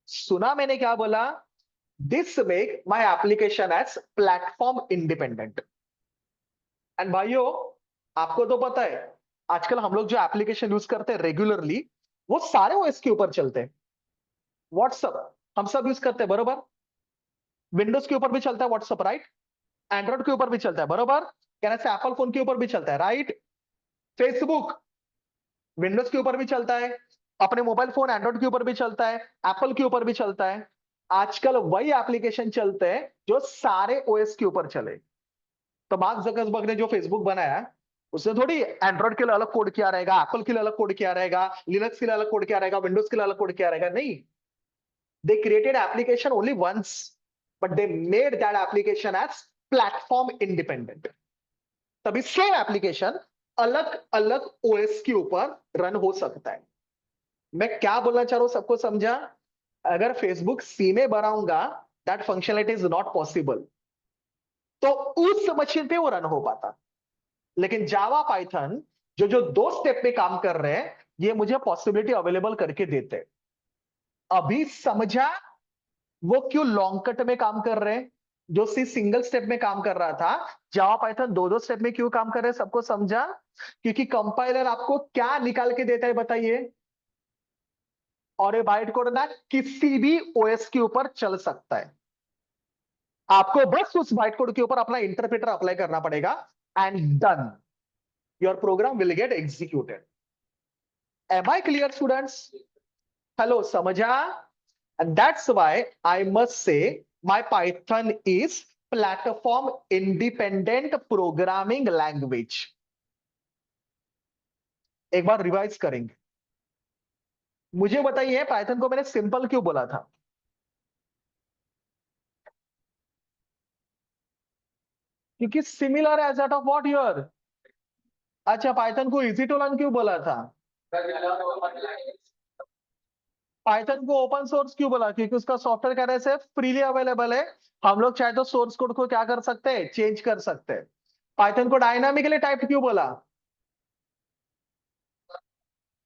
सुना मैंने क्या बोला? This make my application as platform independent. And भाइयों, आपको तो पता है आजकल हम लोग जो एप्लीकेशन यूज करते हैं रेगुलरली, वो सारे ओएस के ऊपर चलते हैं। व्हाट्सअप हम सब यूज करते हैं, बरोबर? विंडोज के ऊपर भी चलता है व्हाट्सअप, राइट? एंड्रॉइड के ऊपर भी चलता है, बरोबर? कहने से एप्पल फोन के ऊपर भी चलता है, राइट? फेसबुक विंडोज के ऊपर भी चलता है, अपने मोबाइल फोन एंड्रॉइड के ऊपर भी चलता है, एप्पल के ऊपर भी चलता है। आजकल वही एप्लीकेशन चलते हैं जो सारे ओएस के ऊपर चले। तो मार्क जकरबर्ग ने जो फेसबुक बनाया है, उसने थोड़ी एंड्रॉइड के लिए अलग कोड किया रहेगा, एप्पल के लिए अलग कोड किया रहेगा, लिनक्स के लिए अलग कोड किया रहेगा, विंडोज के लिए अलग कोड किया रहेगा, नहीं। They created application only once, but they made that application as platform independent. तभी सेम एप्लीकेशन अलग अलग ओएस के ऊपर रन हो सकता है। मैं क्या बोलना चाह रहा हूं, सबको समझा? अगर फेसबुक सी में बनाऊंगा, that functionality is not possible, तो उस मशीन पे वो रन हो पाता। लेकिन जावा पाइथन जो जो 2 स्टेप पे काम कर रहे हैं, ये मुझे पॉसिबिलिटी अवेलेबल करके देते हैं। अभी समझा वो क्यों लॉन्ग कट में काम कर रहे हैं? जो सी सिंगल स्टेप में काम कर रहा था, जावा पाइथन 2-2 स्टेप में क्यों काम कर रहे हैं? सबको समझा? क्योंकि कंपाइलर आपको क्या निकाल के देता है बताइए? और ये बाइट कोड ना किसी भी ओएस के ऊपर चल सकता है। आपको बस उस बाइट कोड के ऊपर अपना इंटरप्रेटर अप्लाई करना पड़ेगा, and done, your program will get executed. Am I clear students? Hello, समझा? And that's why I must say my Python is platform independent programming language. एक बार रिवाइज करेंगे। मुझे बताइए पाइथन को मैंने सिंपल क्यों बोला था? क्योंकि similar as that of what your. अच्छा, पाइथन को इजी टू लर्न क्यों बोला था? पाइथन को ओपन सोर्स क्यों बोला? क्योंकि उसका सॉफ्टवेयर कहने से फ्रीली अवेलेबल है, हम लोग चाहे तो सोर्स कोड को क्या कर सकते हैं? चेंज कर सकते हैं। पाइथन को डायनामिकली टाइप क्यों बोला?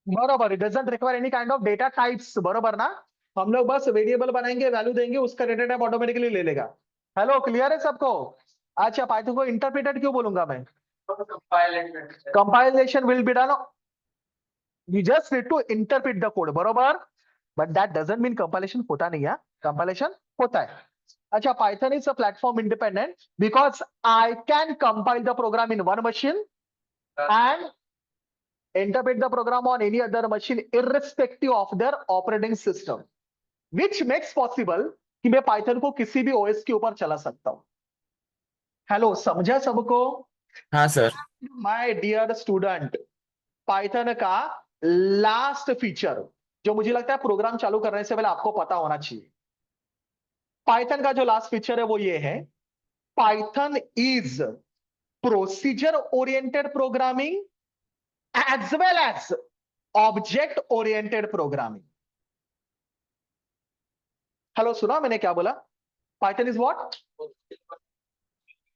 बरोबर, it doesn't require any kind of data types, बरोबर ना? हम लोग बस वेरिएबल बनाएंगे, वैल्यू देंगे, उसका डेटा टाइप ऑटोमेटिकली ले लेगा। हेलो, क्लियर है सबको? अच्छा, पाइथन को इंटरप्रेटेड क्यों बोलूंगा मैं? Compilation will be done, you just need to interpret the code, बरोबर? But that doesn't mean compilation होता नहीं है, कंपाइलेशन होता है। अच्छा, Python is a platform independent because I can compile the program in one machine and interpret the program on any other machine irrespective of their operating system, which makes possible कि मैं पाइथन को किसी भी ओएस के ऊपर चला सकता हूं। हेलो, समझा सबको? हाँ sir. My dear student, Python का लास्ट फीचर जो मुझे लगता है प्रोग्राम चालू करने से पहले आपको पता होना चाहिए, पाइथन का जो लास्ट फीचर है वो ये है, Python is procedure oriented programming as well as object oriented programming। Hello, सुना मैंने क्या बोला? Python is what?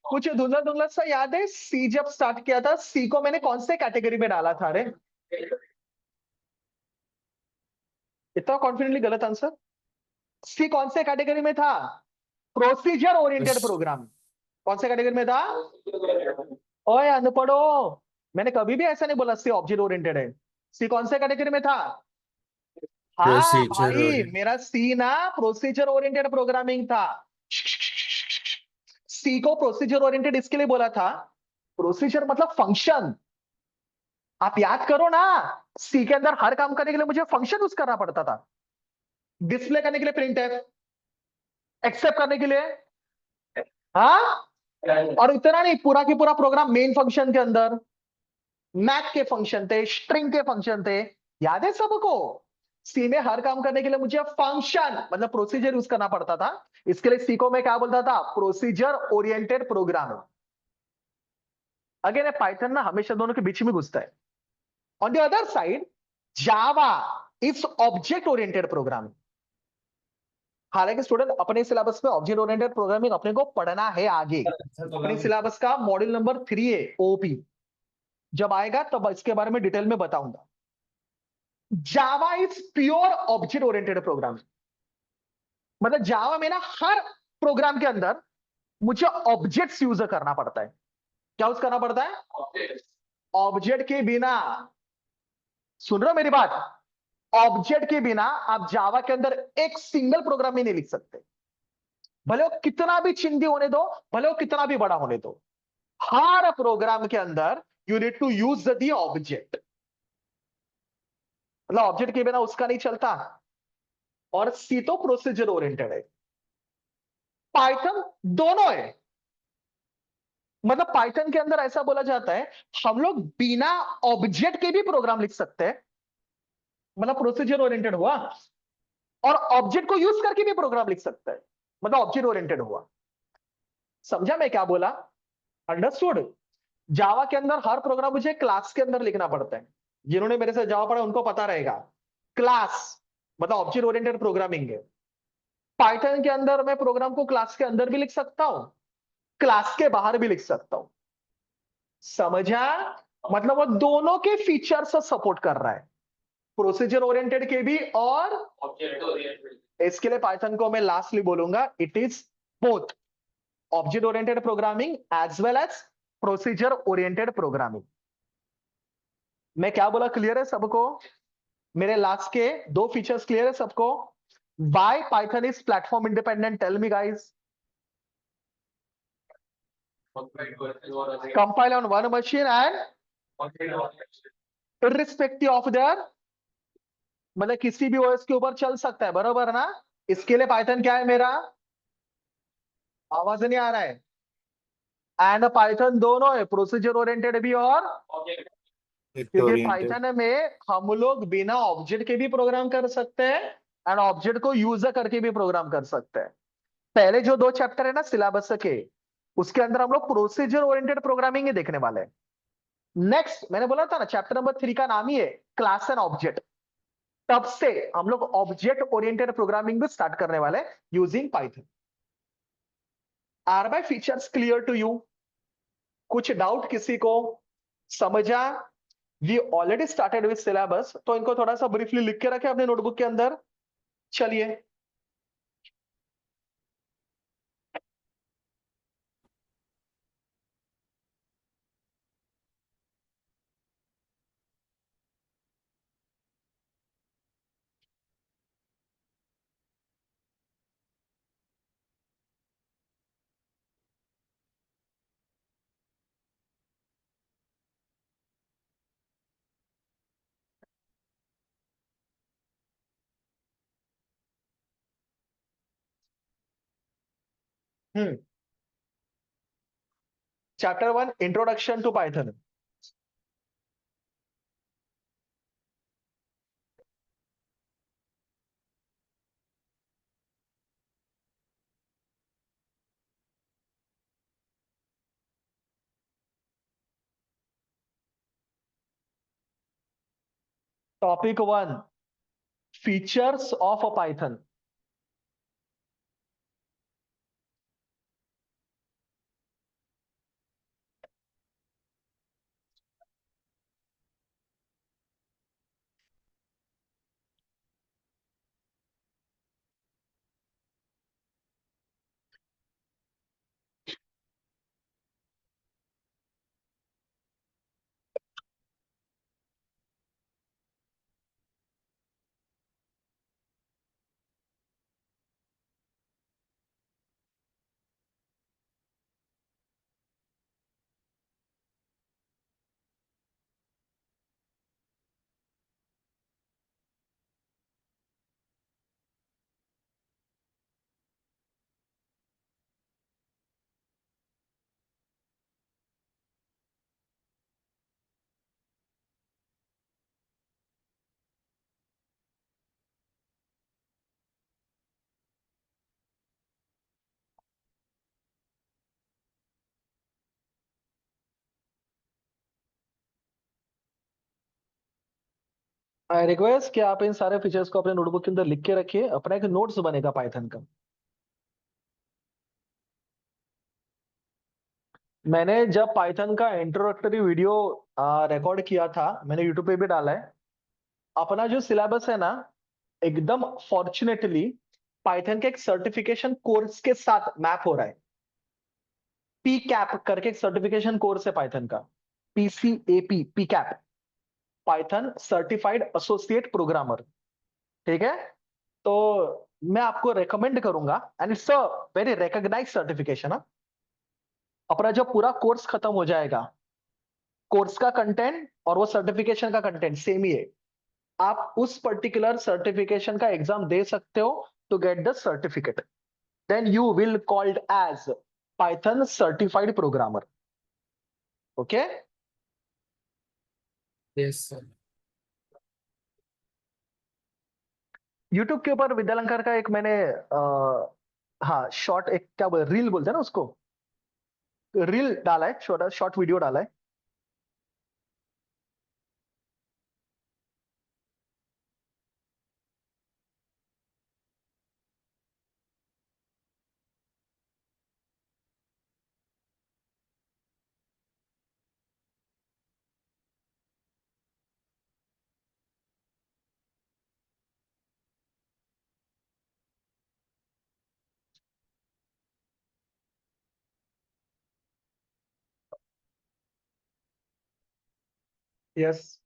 कुछ धुंधला धुंधला सा याद है? सी जब स्टार्ट किया था, सी को मैंने कौन से कैटेगरी में डाला था? अरे, इतना कॉन्फिडेंटली गलत आंसर। सी कौन से कैटेगरी में था? Procedure oriented programming. कौन से कैटेगरी में था? ओए अनपढ़ो, मैंने कभी भी ऐसा नहीं बोला सी ऑब्जेक्ट ओरिएंटेड है। सी कौन से कैटेगरी में था? हाँ प्रोसीजर भाई, मेरा सी ना प्रोसीजर ओरिएंटेड प्रोग्रामिंग था। सी को प्रोसीजर ओरिएंटेड इसके लिए बोला था, प्रोसीजर मतलब फंक्शन। आप याद करो ना, सी के अंदर हर काम करने के लिए मुझे फंक्शन यूज करना पड़ता था। डिस्प्ले करने के लिए प्रिंट है, एक्सेप्ट करने के लिए, हाँ, और इतना नहीं, पूरा की पूरा प्रोग्राम मेन फंक्शन के अंदर, मैथ के फंक्शन थे, स्ट्रिंग के फंक्शन थे, याद है सबको? सी में हर काम करने के लिए मुझे फंक्शन मतलब प्रोसीजर यूज करना पड़ता था। इसके लिए सी को मैं क्या बोलता था? Procedure oriented programming. Again Python ना हमेशा दोनों के बीच में घुसता है। On the other side, Java is object oriented programming. हालांकि स्टूडेंट, अपने सिलेबस में ऑब्जेक्ट ओरिएंटेड प्रोग्रामिंग अपने को पढ़ना है आगे, अपने सिलेबस का मॉड्यूल नंबर 3 है ओपी, जब आएगा तब इसके बारे में डिटेल में बताऊंगा। Java is pure object oriented programming, मतलब जावा में ना हर प्रोग्राम के अंदर मुझे ऑब्जेक्ट्स यूज करना पड़ता है। क्या यूज करना पड़ता है? ऑब्जेक्ट के बिना, सुन रहे हो मेरी बात? ऑब्जेक्ट के बिना आप जावा के अंदर एक सिंगल प्रोग्राम ही नहीं लिख सकते, भले वो कितना भी चिंदी होने दो, भले वो कितना भी बड़ा होने दो, हर प्रोग्राम के अंदर you need to use the object, मतलब ऑब्जेक्ट के बिना उसका नहीं चलता। और सी तो प्रोसीजर ओरिएंटेड है, पाइथन दोनों है। मतलब पाइथन के अंदर ऐसा बोला जाता है, हम लोग बिना ऑब्जेक्ट के भी प्रोग्राम लिख सकते हैं, मतलब प्रोसीजर ओरिएंटेड हुआ, और ऑब्जेक्ट को यूज करके भी प्रोग्राम लिख सकते हैं, मतलब ऑब्जेक्ट ओरिएंटेड हुआ। समझा मैं क्या बोला? अंडरस्टूड? जावा के अंदर हर प्रोग्राम मुझे क्लास के अंदर लिखना पड़ता है। जिन्होंने मेरे से जावा पढ़ा उनको पता रहेगा, क्लास मतलब ऑब्जेक्ट ओरिएंटेड प्रोग्रामिंग है। पाइथन के अंदर मैं प्रोग्राम को क्लास के अंदर भी लिख सकता हूं, क्लास के बाहर भी लिख सकता हूं। समझा? मतलब वो दोनों के फीचर्स सपोर्ट कर रहा है, प्रोसीजर ओरिएंटेड के भी और ऑब्जेक्ट ओरिएंटेड। इसके लिए पाइथन को मैं लास्टली बोलूंगा, it is both object oriented programming as well as procedure oriented programming. मैं क्या बोला क्लियर है सबको? मेरे लास्ट के दो फीचर्स क्लियर है सबको? Why Python is platform independent? Tell me guys. Compile on one machine and irrespective of their, मतलब किसी भी ओएस के ऊपर चल सकता है, बराबर ना? इसके लिए पाइथन क्या है मेरा? आवाज नहीं आ रहा है? एंड पाइथन दोनों है, प्रोसीजर ओरिएंटेड भी और, क्योंकि पाइथन में हम लोग बिना ऑब्जेक्ट के भी प्रोग्राम कर सकते हैं एंड ऑब्जेक्ट को यूज करके भी प्रोग्राम कर सकते हैं। पहले जो दो चैप्टर है ना सिलेबस के, उसके अंदर हम लोग प्रोसीजर ओरिएंटेड प्रोग्रामिंग ही देखने वाले हैं। नेक्स्ट, मैंने बोला था ना चैप्टर नंबर 3 का नाम ही है क्लास एंड ऑब्जेक्ट, तब से हम लोग ऑब्जेक्ट ओरिएंटेड प्रोग्रामिंग भी स्टार्ट करने वाले हैं using Python. Are my features clear to you? कुछ डाउट किसी को? समझा? We already started with syllabus, तो इनको थोड़ा सा ब्रीफली लिख के रखे अपने नोटबुक के अंदर। चलिए। हम्म। Chapter 1, introduction to Python. Topic 1, features of a Python. I request कि आप इन सारे फीचर्स को अपने नोटबुक के अंदर लिख के रखिए, अपना एक नोट्स बनेगा पाइथन का। मैंने जब पाइथन का इंट्रोडक्टरी वीडियो रिकॉर्ड किया था, मैंने यूट्यूब पे भी डाला है। अपना जो सिलेबस है ना, एकदम फॉर्चुनेटली पाइथन के एक सर्टिफिकेशन कोर्स के साथ मैप हो रहा है। पी कैप करके एक सर्टिफिकेशन कोर्स है पाइथन का। PCAP, P cap, Python certified associate programmer. ठीक है? तो मैं आपको रेकमेंड करूंगा, and it's a very recognize certification. अपना जब पूरा कोर्स खत्म हो जाएगा, कोर्स का कंटेंट और वो सर्टिफिकेशन का कंटेंट सेम ही है। आप उस पर्टिकुलर सर्टिफिकेशन का एग्जाम दे सकते हो to get the certificate. Then you will called as Python certified programmer. Okay? Yes sir. YouTube के ऊपर विद्यालंकार का एक मैंने हाँ शॉर्ट, एक क्या बोल, रील बोलते हैं ना उसको, रील डाला है, शॉर्ट शॉर्ट वीडियो डाला है। Yes.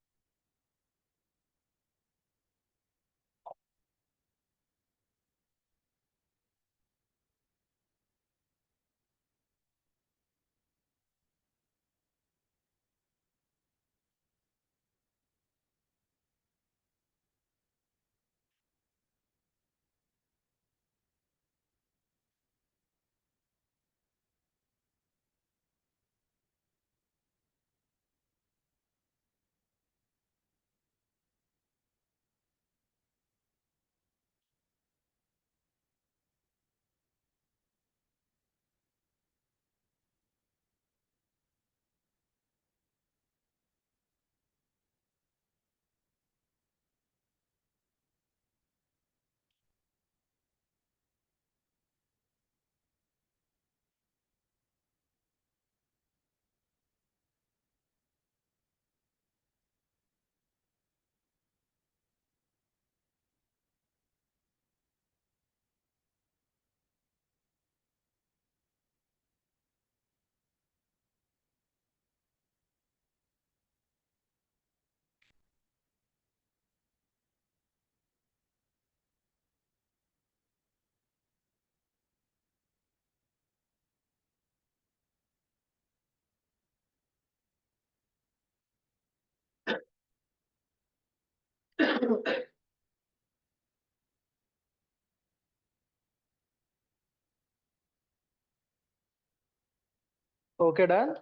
Okay done.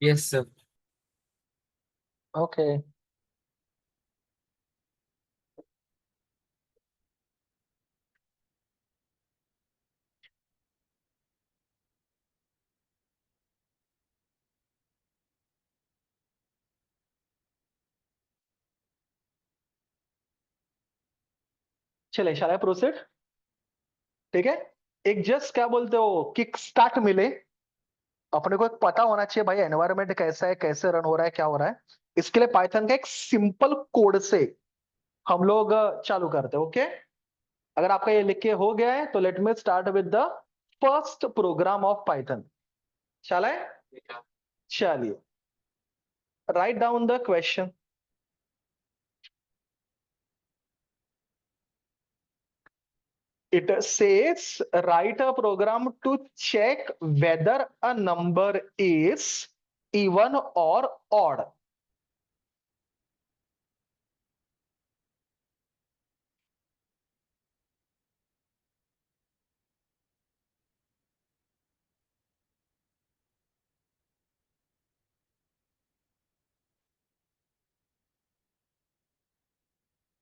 Yes, sir. Okay चले, shall I proceed? ठीक है, एक जस्ट क्या बोलते हो किक स्टार्ट मिले, अपने को एक पता होना चाहिए भाई एनवायरनमेंट कैसा है, कैसे रन हो रहा है, क्या हो रहा है। इसके लिए पाइथन का एक सिंपल कोड से हम लोग चालू करते हैं। ओके, अगर आपका ये लिख के हो गया है तो let me start with the first program of Python. चले, चलिए, write down the question. It says write a program to check whether a number is even or odd.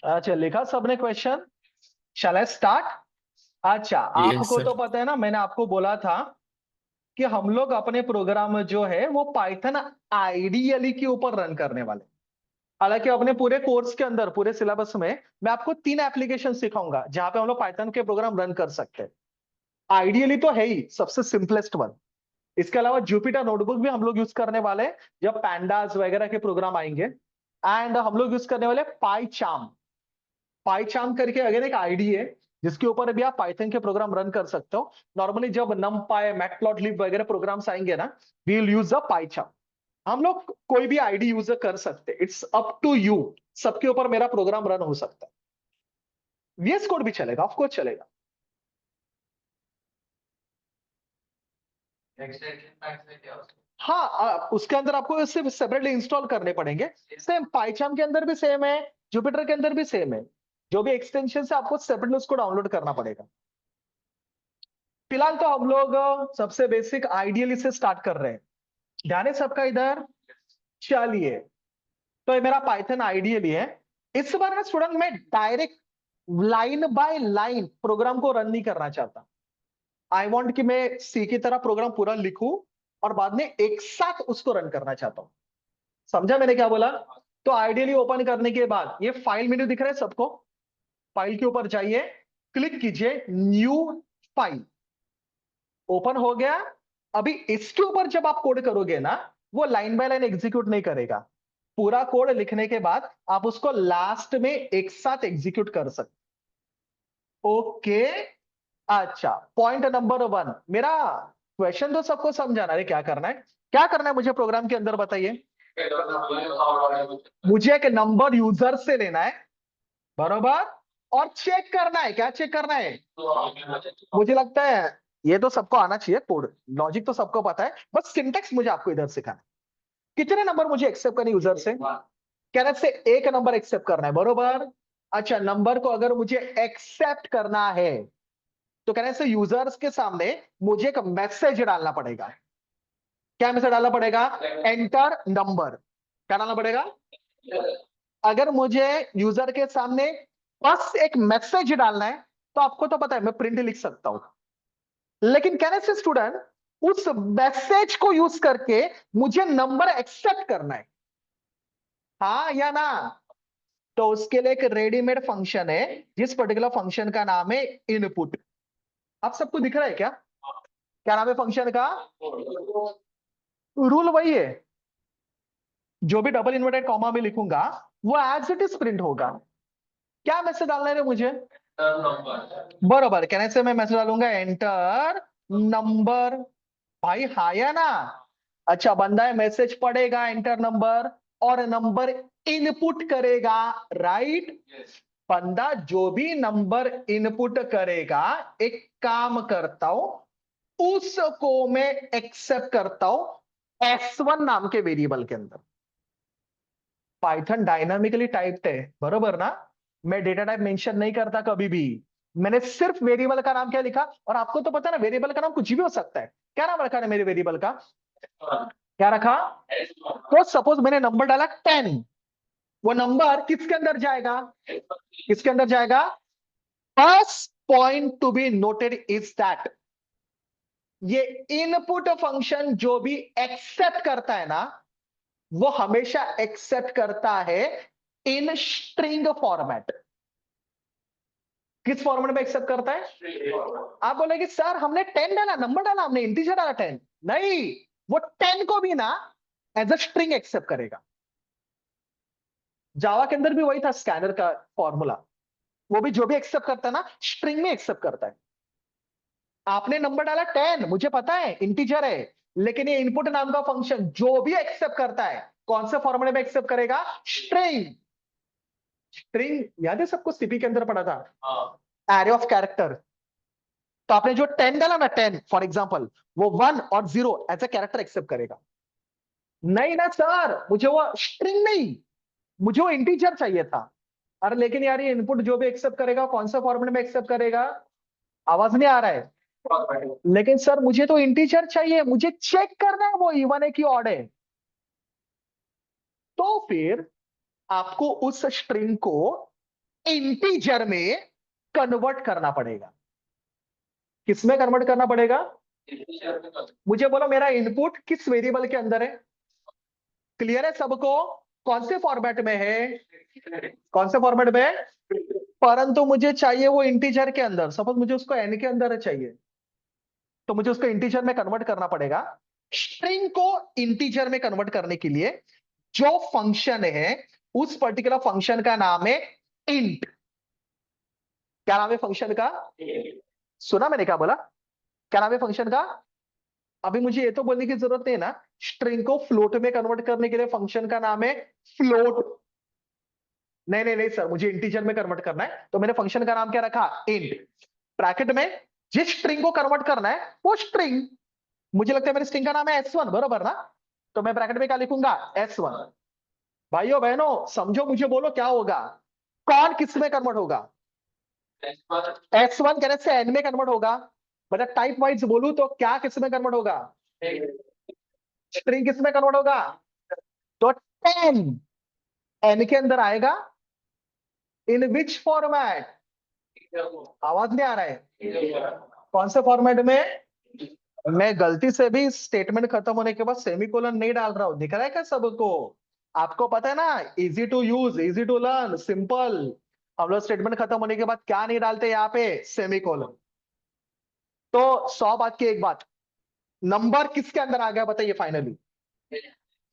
अच्छा, लिखा सबने क्वेश्चन? Shall I start? अच्छा, Yes, आपको sir. तो पता है ना, मैंने आपको बोला था कि हम लोग अपने प्रोग्राम जो है वो पाइथन आइडियली के ऊपर रन करने वाले। हालांकि अपने पूरे कोर्स के अंदर, पूरे सिलेबस में मैं आपको 3 एप्लीकेशन सिखाऊंगा जहां पे हम लोग पाइथन के प्रोग्राम रन कर सकते हैं। आइडियली तो है ही सबसे सिंपलेस्ट वन। इसके अलावा जुपिटर नोटबुक भी हम लोग यूज करने वाले हैं जब पैंडास वगैरह के प्रोग्राम आएंगे। एंड हम लोग यूज करने वाले पाईचार्म। पाईचार्म करके अगर एक आईडी है जिसके ऊपर भी आप पाइथन के प्रोग्राम रन कर सकते हो। नॉर्मली जब numpy, मैटप्लॉटलिब वगैरह प्रोग्राम्स आएंगे ना, we will use the PyCharm. हम लोग कोई भी आईडी यूज कर सकते हैं, इट्स अप टू यू। सबके ऊपर मेरा प्रोग्राम रन हो सकता है। वीएस कोड भी चलेगा, ऑफकोर्स चलेगा। एक्सटेंशन पैक्स में क्या होता है? हाँ, उसके अंदर आपको सिर्फ सेपरेटली इंस्टॉल करने पड़ेंगे। सेम पाइचार्म के अंदर भी सेम है, जुपिटर के अंदर भी सेम है। जो भी एक्सटेंशन है आपको सेपरेटली उसको डाउनलोड करना पड़ेगा। फिलहाल तो हम लोग सबसे बेसिक आइडियली से स्टार्ट कर रहे हैं। ध्यान है सबका इधर? चलिए, तो ये मेरा पाइथन आइडियली है। इस बार ना स्टूडेंट, मैं direct line by line program को रन नहीं करना चाहता। आई वॉन्ट कि मैं सी की तरह प्रोग्राम पूरा लिखूं और बाद में एक साथ उसको रन करना चाहता हूं। समझा मैंने क्या बोला? तो आइडियली ओपन करने के बाद ये फाइल मेन्यू दिख रहा है सबको? फाइल के ऊपर जाइए, क्लिक कीजिए न्यू फाइल। ओपन हो गया। अभी इसके ऊपर जब आप कोड करोगे ना, वो लाइन बाय लाइन एग्जीक्यूट नहीं करेगा। पूरा कोड लिखने के बाद आप उसको लास्ट में एक साथ एग्जीक्यूट कर सकते। ओके, अच्छा, पॉइंट नंबर 1, मेरा क्वेश्चन तो सबको समझाना है। क्या करना है, क्या करना है मुझे प्रोग्राम के अंदर बताइए। मुझे एक नंबर यूजर से लेना है, बरोबर, और चेक करना है। क्या चेक करना है? मुझे लगता है ये तो सबको आना चाहिए, कोड लॉजिक तो सबको पता है, बस सिंटेक्स मुझे आपको इधर सिखाना है। कितने नंबर मुझे एक्सेप्ट करने यूजर से? कहने से एक नंबर एक्सेप्ट करना है, बरोबर। अच्छा, नंबर को अगर मुझे एक्सेप्ट करना है तो कहने से यूजर्स के सामने मुझे एक मैसेज डालना पड़ेगा। क्या मैसेज डालना पड़ेगा? Enter number. क्या डालना पड़ेगा? अगर मुझे यूजर के सामने बस एक मैसेज डालना है तो आपको तो पता है मैं प्रिंट लिख सकता हूं। लेकिन कहने से स्टूडेंट, उस मैसेज को यूज करके मुझे नंबर एक्सेप्ट करना है, हाँ या ना? तो उसके लिए एक रेडीमेड फंक्शन है, जिस पर्टिकुलर फंक्शन का नाम है इनपुट। आप सबको दिख रहा है क्या? क्या नाम है फंक्शन का? रूल वही है, जो भी डबल इन्वर्टेड कॉमा में लिखूंगा वो एज इट इज प्रिंट होगा। क्या मैसेज डालना है मुझे? बरोबर, कहने से मैं मैसेज डालूंगा एंटर नंबर। भाई हाँ या ना? अच्छा, बंदा है, मैसेज पढ़ेगा एंटर नंबर और नंबर इनपुट करेगा, राइट? बंदा जो भी नंबर इनपुट करेगा, एक काम करता हूं, उसको मैं एक्सेप्ट करता हूं S1 नाम के वेरिएबल के अंदर। पाइथन डायनामिकली टाइप्ड है, बरोबर ना? मैं डेटा टाइप मेंशन नहीं करता कभी भी। मैंने सिर्फ वेरिएबल का नाम क्या लिखा, और आपको तो पता है ना वेरिएबल का नाम कुछ भी हो सकता है। क्या नाम रखा है मेरे वेरिएबल का? क्या रखा? तो सपोज मैंने नंबर डाला 10, वो नंबर किसके अंदर जाएगा? किसके अंदर जाएगा? First point to be noted is that ये इनपुट फंक्शन जो भी एक्सेप्ट करता है ना, वो हमेशा एक्सेप्ट करता है इन स्ट्रिंग फॉर्मेट। किस फॉर्मेट में एक्सेप्ट करता है? आप बोलेंगे सर हमने 10 डाला, नंबर डाला, हमने इंटीजर डाला 10। नहीं, वो 10 को भी ना एज अ स्ट्रिंग एक्सेप्ट करेगा। जावा के अंदर भी वही था स्कैनर का फॉर्मूला। वो भी जो भी एक्सेप्ट करता है ना, स्ट्रिंग में एक्सेप्ट करता है। आपने नंबर डाला 10, मुझे पता है इंटीजर है, लेकिन ये इनपुट नाम का फंक्शन जो भी एक्सेप्ट करता है, कौन से फॉर्मूले में एक्सेप्ट करेगा? स्ट्रिंग। स्ट्रिंग याद है सबको, सीपी के अंदर पढ़ा था, एरे ऑफ कैरेक्टर। तो आपने जो 10 डाला ना, 10 फॉर एग्जाम्पल, वो 1 और 0 एज ए कैरेक्टर एक्सेप्ट करेगा। नहीं ना सर, मुझे वो स्ट्रिंग नहीं, मुझे वो इंटीजर चाहिए था। अरे लेकिन यार ये इनपुट जो भी एक्सेप्ट करेगा कौन सा फॉर्मेट में एक्सेप्ट करेगा? आवाज नहीं आ रहा है? लेकिन सर मुझे तो इंटीजर चाहिए, मुझे चेक करना है वो इवन है कि ऑड है। तो फिर आपको उस स्ट्रिंग को इंटीजर में कन्वर्ट करना पड़ेगा। किसमें कन्वर्ट करना पड़ेगा? मुझे बोलो मेरा इनपुट किस वेरिएबल के अंदर है? क्लियर है सबको? कौन से फॉर्मेट में है? कौन से फॉर्मेट में है? परंतु मुझे चाहिए वो इंटीजर के अंदर। सपोज मुझे उसको एन के अंदर चाहिए, तो मुझे उसको इंटीजर में कन्वर्ट करना पड़ेगा। स्ट्रिंग को इंटीजर में कन्वर्ट करने के लिए जो फंक्शन है, उस पर्टिकुलर फंक्शन का नाम है इंट। क्या नाम है फंक्शन का? सुना मैंने क्या बोला? क्या नाम है फंक्शन का? अभी मुझे ये तो बोलने की जरूरत नहीं है ना, स्ट्रिंग को फ्लोट में कन्वर्ट करने के लिए फंक्शन का नाम है फ्लोट। नहीं नहीं नहीं सर, मुझे इंटीजर में कन्वर्ट करना है, तो मैंने फंक्शन का नाम क्या रखा? इंट। ब्रैकेट में जिस स्ट्रिंग को कन्वर्ट करना है वो स्ट्रिंग, मुझे लगता है मेरे स्ट्रिंग का नाम है S1, बरोबर ना? तो मैं ब्रैकेट में क्या लिखूंगा? S1। भाइयों बहनों समझो, मुझे बोलो क्या होगा? कौन किस में कन्वर्ट होगा? S1 कहने से N में कन्वर्ट होगा। मतलब टाइप वाइज बोलूं तो क्या किस में कन्वर्ट होगा? स्ट्रिंग किस में कन्वर्ट होगा? तो 10 N के अंदर आएगा। इन विच फॉर्मेट? आवाज नहीं आ रहा है? कौन से फॉर्मेट में? मैं गलती से भी स्टेटमेंट खत्म होने के बाद सेमीकोलन नहीं डाल रहा हूं, दिख रहा है क्या सबको? आपको पता है ना, easy to use, easy to learn, simple. हम लोग स्टेटमेंट खत्म होने के बाद क्या नहीं डालते यहाँ पे? सेमीकोलन। तो 100 बात की एक बात, नंबर किसके अंदर आ गया बताइए फाइनली?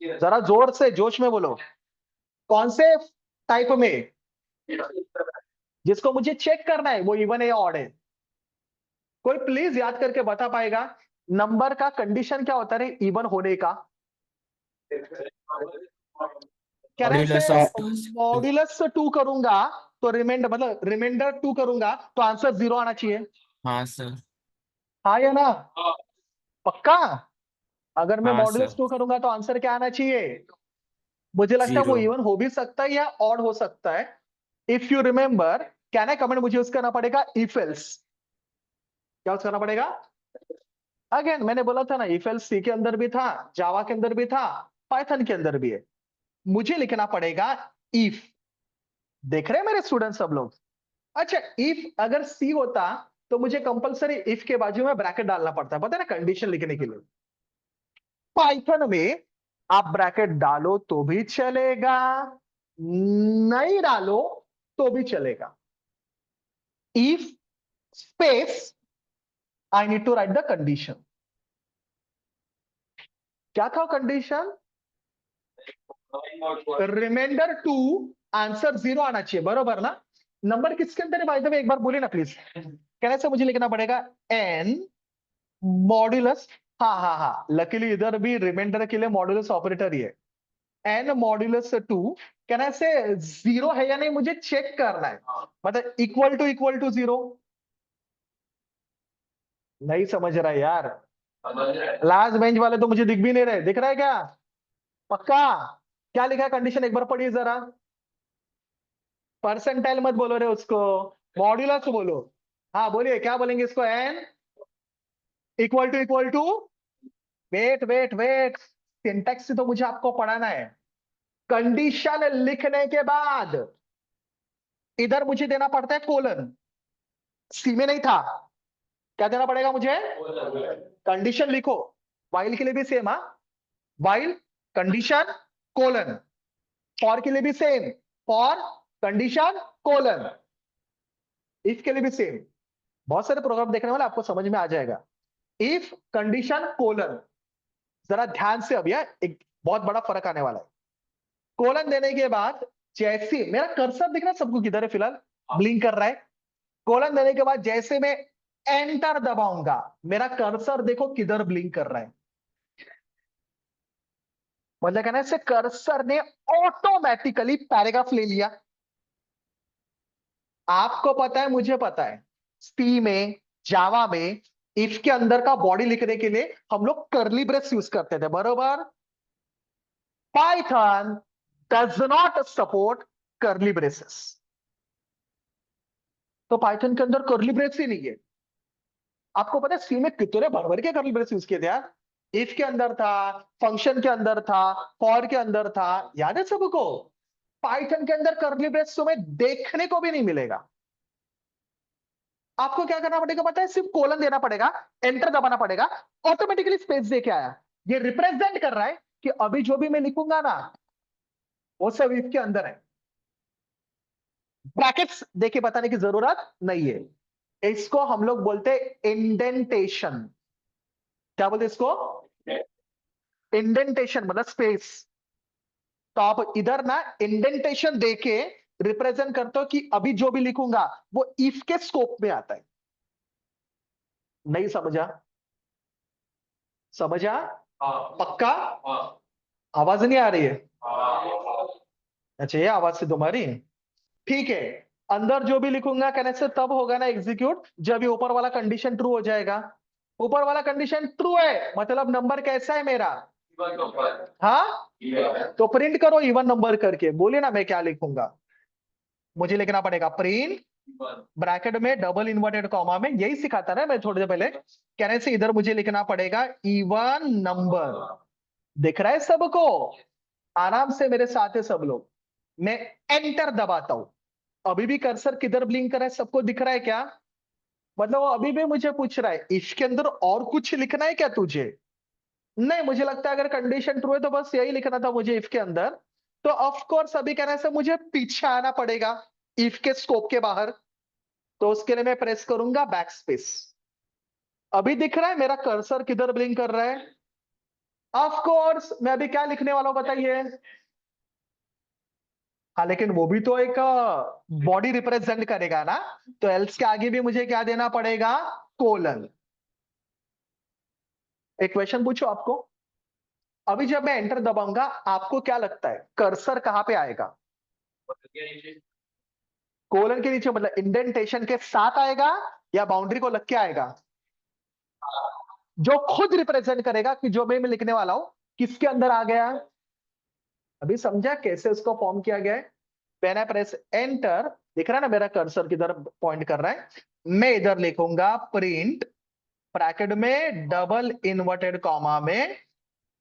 जरा जोर से जोश में बोलो। कौन से टाइप में? जिसको मुझे चेक करना है वो इवन है या ऑड है। कोई प्लीज याद करके बता पाएगा नंबर का कंडीशन क्या होता है इवन होने का? कैसे? Modulus of 2। मॉड्यूलस 2 करूंगा तो रिमाइंडर, मतलब रिमाइंडर 2 करूंगा तो आंसर 0 आना चाहिए। हाँ सर। हाँ या ना? पक्का? अगर मैं हाँ मॉड्यूलस सर। 2 करूंगा तो आंसर क्या आना चाहिए? मुझे लगता है वो 0। इवन हो भी सकता है या ऑड हो सकता है। इफ यू रिमेंबर, क्या ना कमेंट मुझे उसका करना पड़ेगा इफ एल्स। क्या करना पड़ेगा? अगेन मैंने बोला था ना, इफ एल्स सी के अंदर भी था, जावा के अंदर भी था, पाइथन के अंदर भी है। मुझे लिखना पड़ेगा इफ। देख रहे हैं मेरे स्टूडेंट सब लोग? अच्छा, इफ अगर सी होता तो मुझे कंपलसरी इफ के बाजू में ब्रैकेट डालना पड़ता है, पता है ना, कंडीशन लिखने के लिए। पाइथन में आप ब्रैकेट डालो तो भी चलेगा, नहीं डालो तो भी चलेगा। If space I need to write the condition. क्या था कंडीशन? रिमाइंडर 2, आंसर 0 आना चाहिए, बरोबर ना? नंबर किसके अंदर है बाय द वे, एक बार बोलिए ना प्लीज। कहने से मुझे लिखना पड़ेगा एन मॉड्यूलस। हाँ हाँ हाँ, लकीली इधर भी रिमाइंडर के लिए मॉड्यूलस ऑपरेटर ही है। एन मॉड्यूलस 2 कहना से 0 है या नहीं मुझे चेक करना है, मतलब इक्वल टू 0। नहीं समझ रहा है यार। समझ रहे हैं? लास्ट बेंच वाले तो मुझे दिख भी नहीं रहे, दिख रहा है क्या? पक्का? क्या लिखा है कंडीशन, एक बार पढ़िए जरा। परसेंटाइल मत बोलो रे उसको, मॉड्यूलस बोलो। हाँ बोलिए, क्या बोलेंगे इसको? N equal to, wait wait wait, syntax तो मुझे आपको पढ़ाना है। कंडीशन लिखने के बाद इधर मुझे देना पड़ता है कोलन, सी में नहीं था। क्या देना पड़ेगा मुझे? कंडीशन लिखो। वाइल के लिए भी सेम, हाँ, वाइल कंडीशन कोलन। फॉर के लिए भी same, for condition colon. If के लिए भी सेम। बहुत सारे प्रोग्राम देखने वाले आपको समझ में आ जाएगा। इफ कंडीशन कोलन, जरा ध्यान से, अभी एक बहुत बड़ा फर्क आने वाला है। कोलन देने के बाद जैसे मेरा कर्सर दिख रहा है सबको किधर है फिलहाल, ब्लिंक कर रहा है। कोलन देने के बाद जैसे मैं एंटर दबाऊंगा, मेरा कर्सर देखो किधर ब्लिंक कर रहा है। मतलब कहना है इससे कर्सर ने ऑटोमेटिकली पैराग्राफ ले लिया। आपको पता है, मुझे पता है, सी में, जावा में, इफ के अंदर का बॉडी लिखने के लिए हम लोग कर्ली ब्रेस यूज करते थे, बरोबर? Python does not support curly braces. तो पाइथन के अंदर कर्ली ब्रेस ही नहीं है। आपको पता है सी में कितने भर भर के कर्ली ब्रेस यूज किए थे यार। इफ के अंदर था, फंक्शन के अंदर था, फॉर के अंदर था, याद है सबको? पाइथन के अंदर कर्ली ब्रेस तुम्हें देखने को भी नहीं मिलेगा। आपको क्या करना पड़ेगा पता है? सिर्फ कोलन देना पड़ेगा, एंटर दबाना पड़ेगा, ऑटोमेटिकली स्पेस दे के आया। ये रिप्रेजेंट कर रहा है कि अभी जो भी मैं लिखूंगा ना, वो सब इफ के अंदर है। ब्रैकेट्स देके बताने की जरूरत नहीं है। इसको हम लोग बोलते हैं इंडेंटेशन। क्या बोलते हैं इसको? इंडेंटेशन मतलब स्पेस। तो आप इधर ना इंडेंटेशन देके रिप्रेजेंट करते हो कि अभी जो भी लिखूंगा वो इफ के स्कोप में आता है। नहीं समझा? समझा? हाँ पक्का? हाँ आवाज नहीं आ रही है? हाँ। अच्छा, ये आवाज से तुम्हारी, ठीक है। अंदर जो भी लिखूंगा कहने से तब होगा ना एग्जीक्यूट, जब ये ऊपर वाला कंडीशन ट्रू हो जाएगा। ऊपर वाला कंडीशन ट्रू है मतलब नंबर कैसा है मेरा? Even number. हाँ, इवन। तो प्रिंट करो इवन नंबर करके। बोलिए ना मैं क्या लिखूंगा। मुझे लिखना पड़ेगा प्रिंट इवन। ब्रैकेट में डबल इन्वर्टेड कॉमा में, यही सिखाता ना मैं थोड़ी देर पहले। कहने से इधर मुझे लिखना पड़ेगा इवन नंबर। दिख रहा है सबको? आराम से मेरे साथ है सब लोग। मैं एंटर दबाता हूं, अभी भी कर्सर किधर ब्लिंक कर रहा है सबको दिख रहा है क्या? मतलब वो अभी भी मुझे पूछ रहा है इसके अंदर और कुछ लिखना है क्या तुझे? नहीं, मुझे लगता है अगर कंडीशन ट्रू है तो बस यही लिखना था मुझे इफ के अंदर। तो ऑफ कोर्स अभी कहने से मुझे पीछे आना पड़ेगा, इफ के स्कोप के बाहर। तो उसके लिए मैं प्रेस करूंगा बैक स्पेस। अभी दिख रहा है मेरा कर्सर किधर ब्लिंक कर रहा है? ऑफ कोर्स मैं अभी क्या लिखने वाला हूं बताइए? हाँ, लेकिन वो भी तो एक बॉडी रिप्रेजेंट करेगा ना, तो एल्स के आगे भी मुझे क्या देना पड़ेगा? कोलन। एक क्वेश्चन पूछो आपको। अभी जब मैं एंटर दबाऊंगा आपको क्या लगता है कर्सर कहां पे आएगा? कोलन के नीचे मतलब इंडेंटेशन के साथ आएगा या बाउंड्री को लग के आएगा? जो खुद रिप्रेजेंट करेगा कि जो मैं लिखने वाला हूं किसके अंदर आ गया। अभी समझा कैसे उसको फॉर्म किया गया है? व्हेन आई प्रेस एंटर, दिख रहा है ना मेरा कर्सर किधर पॉइंट कर रहा है? मैं इधर लिखूंगा प्रिंट ब्रैकेट में डबल इन्वर्टेड कॉमा में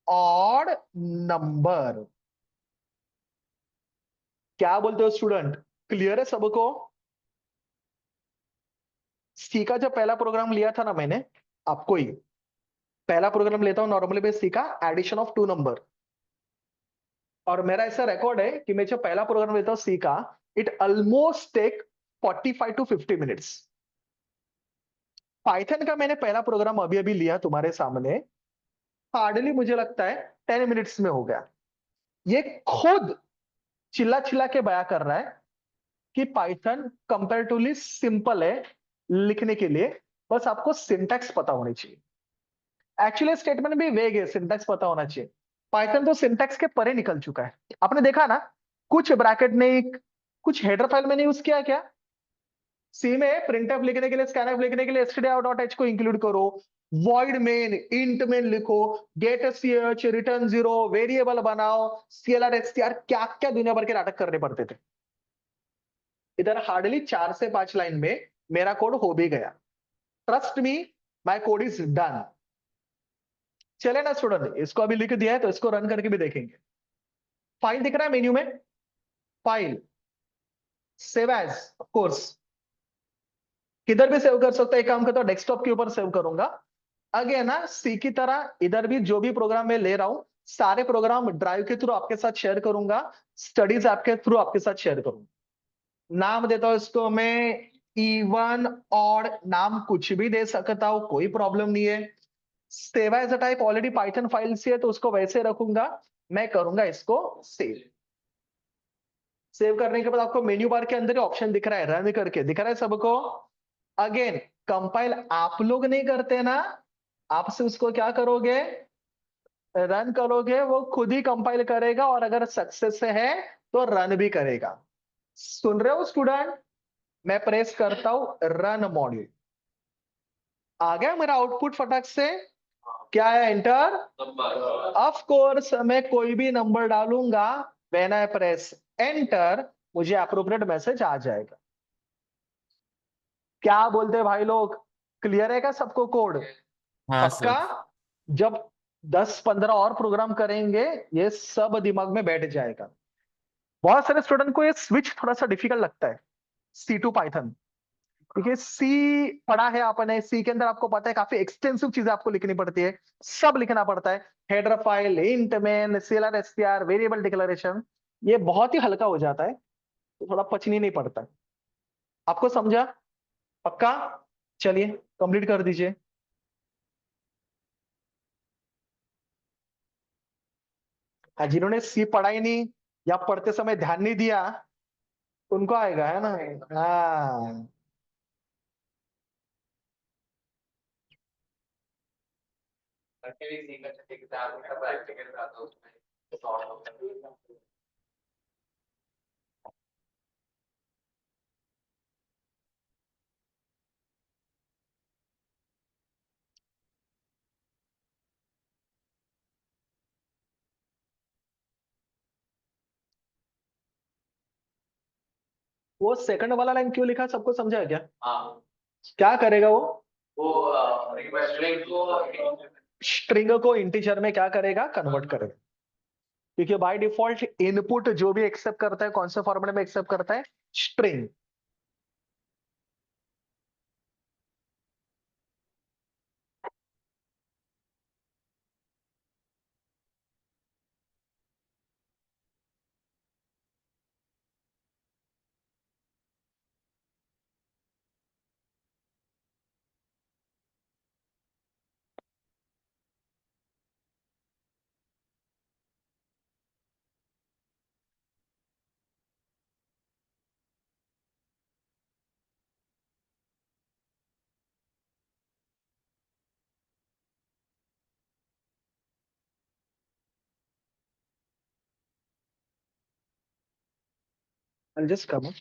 ऑड नंबर। क्या बोलते हो स्टूडेंट? क्लियर है सबको? सी का जब पहला प्रोग्राम लिया था ना मैंने, आपको ही पहला प्रोग्राम लेता हूं नॉर्मली बेस सी का, एडिशन ऑफ टू नंबर। और मेरा ऐसा रिकॉर्ड है कि मैं जब पहला प्रोग्राम लेता हूं सी का, it almost take 45 to 50 minutes. Python का मैंने पहला प्रोग्राम अभी अभी लिया तुम्हारे सामने, हार्डली मुझे लगता है 10 मिनट्स में हो गया। ये खुद चिल्ला चिल्ला के बयां कर रहा है कि पाइथन कंपैरेटिवली सिंपल है लिखने के लिए, बस आपको सिंटैक्स पता होनी चाहिए। एक्चुअली स्टेटमेंट भी वेग है, सिंटैक्स पता होना चाहिए। पाइथन तो सिंटैक्स के परे निकल चुका है। आपने देखा ना, कुछ ब्रैकेट ने, कुछ हेडर फाइल में नहीं यूज किया क्या? सी में प्रिंटफ लिखने के लिए, स्कैनफ लिखने के लिए stdout.h को इंक्लूड करो, वॉइड मेन, इंट मेन लिखो, गेट ch, रिटर्न 0, वेरिएबल बनाओ, CLR STR, क्या क्या दुनिया भर के नाटक करने पड़ते थे। इधर हार्डली 4 से 5 लाइन में मेरा कोड हो भी गया। Trust me, my code is done. चले ना स्टूडेंट, इसको अभी लिख दिया है तो इसको रन करके भी देखेंगे। फाइल दिख रहा है मेन्यू में, file, save as, of course किधर भी सेव कर सकते हो। एक काम करता हूं, डेस्कटॉप के ऊपर सेव करूंगा। अगेन ना सी की तरह इधर भी जो भी प्रोग्राम मैं ले रहा हूं, सारे प्रोग्राम ड्राइव के थ्रू आपके साथ शेयर करूंगा, स्टडीज ऐप के थ्रू आपके साथ शेयर करूंगा। नाम देता हूं इसको मैं इवन, और नाम कुछ भी दे सकता हूं, कोई प्रॉब्लम नहीं है। Save as a type already Python file से है तो उसको वैसे रखूंगा। मैं करूंगा इसको सेव। सेव करने के बाद आपको मेन्यू बार के अंदर ऑप्शन दिख रहा है, रन करके दिख रहा है सबको। अगेन कंपाइल आप लोग नहीं करते ना, आपसे उसको क्या करोगे, रन करोगे, वो खुद ही कंपाइल करेगा, और अगर सक्सेस है तो रन भी करेगा। सुन रहे हो स्टूडेंट? मैं प्रेस करता हूं रन मॉड्यूल, आ गया मेरा आउटपुट फटक से। क्या है, एंटर। नंबर ऑफ कोर्स मैं कोई भी नंबर डालूंगा, व्हेन आई प्रेस एंटर मुझे अप्रोप्रिएट मैसेज आ जाएगा। क्या बोलते हैं भाई लोग, क्लियर है क्या सबको कोड? हाँ पक्का? सर। जब 10-15 और प्रोग्राम करेंगे ये सब दिमाग में बैठ जाएगा। बहुत सारे स्टूडेंट को ये स्विच थोड़ा सा डिफिकल्ट लगता है, सी टू पाइथन, क्योंकि सी पढ़ा है आपने, सी के अंदर आपको पता है काफी एक्सटेंसिव चीजें आपको लिखनी पड़ती है, सब लिखना पड़ता है। Header file, int main, CLR STR, variable declaration, ये बहुत ही हल्का हो जाता है, तो थोड़ा पचनी नहीं पड़ता है। आपको समझा? पक्का? चलिए कंप्लीट कर दीजिए। जिन्होंने सी पढ़ा ही नहीं या पढ़ते समय ध्यान नहीं दिया, उनको आएगा, है ना? हाँ। करके भी सीखा चाहिए कि आपका प्रैक्टिकल था तो उसमें सॉल्व होता है। वो सेकंड वाला लाइन क्यों लिखा, सबको समझा है क्या? हाँ, क्या करेगा वो रिक्वेस्ट को स्ट्रिंग को इंटीजर में क्या करेगा, कन्वर्ट करेगा। क्योंकि बाय डिफॉल्ट इनपुट जो भी एक्सेप्ट करता है, कौन से फॉर्मेट में एक्सेप्ट करता है, स्ट्रिंग। Just come.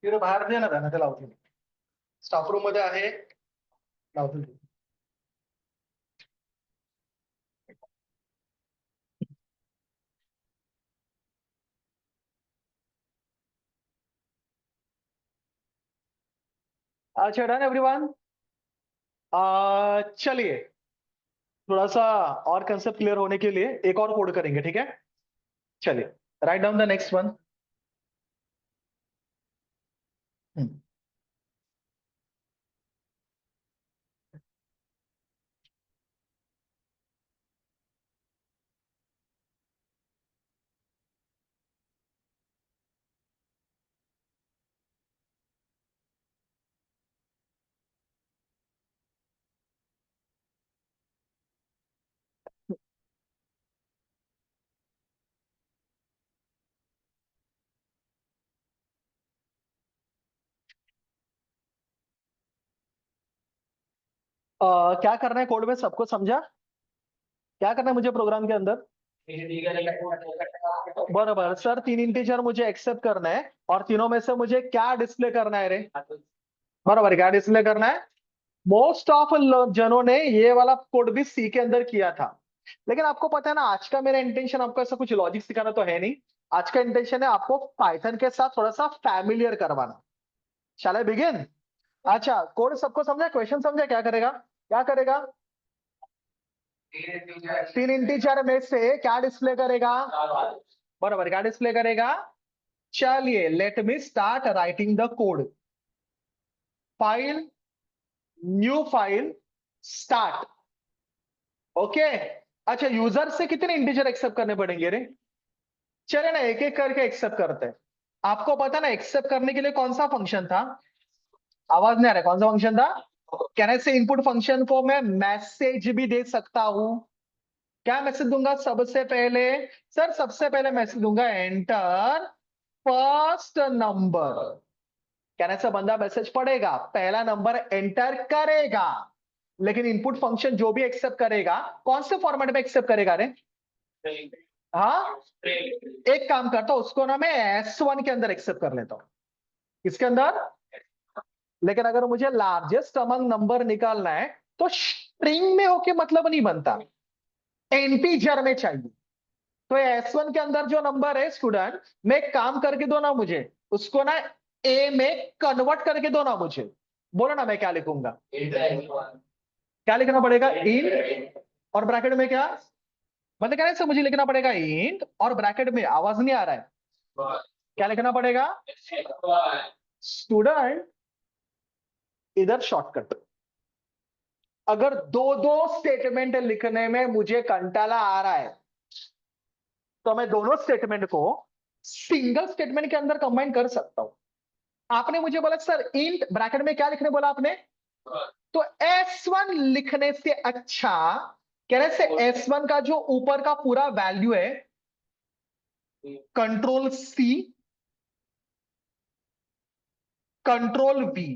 फिर बाहेर दे ना, ते लावतील. स्टाफ रूम मध्ये आहे, लावतील. अच्छा डन एवरीवन। चलिए थोड़ा सा और कंसेप्ट क्लियर होने के लिए एक और कोड करेंगे, ठीक है। चलिए write down the next one. क्या करना है कोड में, सबको समझा? क्या करना है मुझे प्रोग्राम के अंदर? बराबर सर, 3 इंटीजर मुझे एक्सेप्ट करना है और तीनों में से मुझे क्या डिस्प्ले करना है रे? बराबर, क्या डिस्प्ले करना है? मोस्ट ऑफ जनों ने ये वाला कोड भी सी के अंदर किया था, लेकिन आपको पता है ना, आज का मेरा इंटेंशन आपको ऐसा कुछ लॉजिक सिखाना तो है नहीं। आज का इंटेंशन है आपको पाइथन के साथ थोड़ा सा फैमिलियर करवाना। शैल आई बिगिन? अच्छा कोड सबको समझा, क्वेश्चन समझा, क्या करेगा? क्या करेगा? 3 इंटीजर में से क्या डिस्प्ले करेगा? बराबर, क्या डिस्प्ले करेगा? चलिए late me start writing the code. File, new file, start. Okay. अच्छा यूजर से कितने इंटीजर एक्सेप्ट करने पड़ेंगे रे? चले ना एक एक करके एक्सेप्ट करते हैं। आपको पता ना एक्सेप्ट करने के लिए कौन सा फंक्शन था? आवाज नहीं आ रहा, कौन सा फंक्शन था? कहने से इनपुट फंक्शन को मैं मैसेज भी दे सकता हूं। क्या मैसेज दूंगा सबसे पहले? सर सबसे पहले मैसेज दूंगा एंटर फर्स्ट नंबर। कहने से बंदा मैसेज पढ़ेगा, पहला नंबर एंटर करेगा, लेकिन इनपुट फंक्शन जो भी एक्सेप्ट करेगा कौन से फॉर्मेट में एक्सेप्ट करेगा रे? हाँ, एक काम करता हूं, उसको ना मैं S1 के अंदर एक्सेप्ट कर लेता हूं। किसके अंदर? लेकिन अगर मुझे लार्जेस्ट अमंग नंबर निकालना है तो स्ट्रिंग में होके मतलब नहीं बनता, इंटीजर में चाहिए। तो S1 के अंदर जो नंबर है स्टूडेंट, मैं एक काम करके दो ना मुझे, उसको ना ए में कन्वर्ट करके दो ना मुझे। बोलो ना मैं क्या लिखूंगा? क्या लिखना पड़ेगा? इन और ब्रैकेट में क्या? मतलब कहने से मुझे लिखना पड़ेगा इंट और ब्रैकेट में, आवाज नहीं आ रहा है, क्या लिखना पड़ेगा स्टूडेंट? इधर शॉर्टकट। अगर दो दो स्टेटमेंट लिखने में मुझे कंटाला आ रहा है तो मैं दोनों स्टेटमेंट को सिंगल स्टेटमेंट के अंदर कंबाइन कर सकता हूं। आपने मुझे बोला सर इंट ब्रैकेट में क्या लिखने बोला आपने? तो S1 लिखने से अच्छा, कह रहे से S1 का जो ऊपर का पूरा वैल्यू है कंट्रोल C, कंट्रोल V।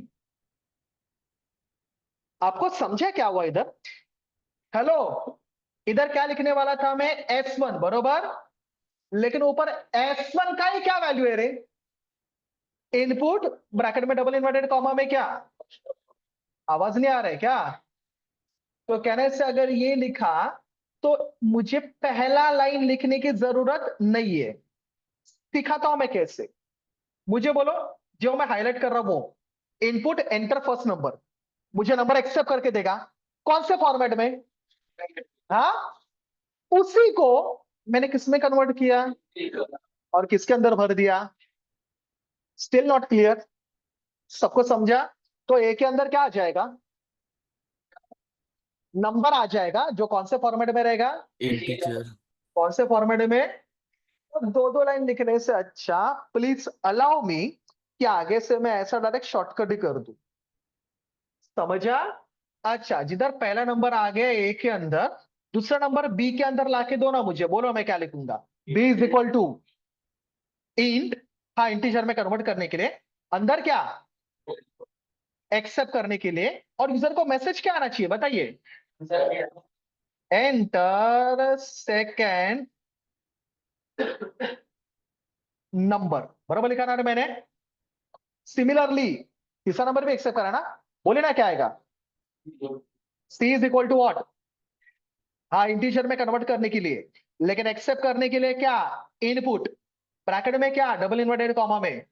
आपको समझा क्या हुआ इधर? हेलो, इधर क्या लिखने वाला था मैं? S1 बरोबर, लेकिन ऊपर S1 का ही क्या वैल्यू है रे? इनपुट ब्रैकेट में डबल इन्वर्टेड कॉमा में क्या? आवाज नहीं आ रहा है क्या? तो कहने से अगर ये लिखा तो मुझे पहला लाइन लिखने की जरूरत नहीं है। सिखाता हूं मैं कैसे, मुझे बोलो। जो मैं हाईलाइट कर रहा हूं वो इनपुट एंटर फर्स्ट नंबर, मुझे नंबर एक्सेप्ट करके देगा कौन से फॉर्मेट में? हाँ, उसी को मैंने किस में कन्वर्ट किया और किसके अंदर भर दिया? Still not clear? सबको समझा? तो ए के अंदर क्या आ जाएगा? नंबर आ जाएगा, जो कौन से फॉर्मेट में रहेगा? इंटीजर। कौन से फॉर्मेट में? तो दो दो लाइन लिखने से अच्छा प्लीज अलाउ मी कि आगे से मैं ऐसा डायरेक्ट शॉर्टकट ही कर दूं। समझा? अच्छा जिधर पहला नंबर आ गया ए के अंदर, दूसरा नंबर बी के अंदर लाके दो ना मुझे, बोलो मैं क्या लिखूंगा? B is equal to int, हाँ इंटीजर में कन्वर्ट करने के लिए, अंदर क्या? एक्सेप्ट करने के लिए। और यूजर को मैसेज क्या आना चाहिए बताइए? एंटर सेकेंड नंबर, बराबर लिखा ना मैंने? सिमिलरली तीसरा नंबर भी एक्सेप्ट करा ना, बोले ना क्या आएगा? सी इज इक्वल टू वॉट? हाँ इंटीजर में कन्वर्ट करने के लिए, लेकिन एक्सेप्ट करने के लिए क्या? इनपुट ब्रैकेट में क्या? डबल इन्वर्टेड कॉमा में।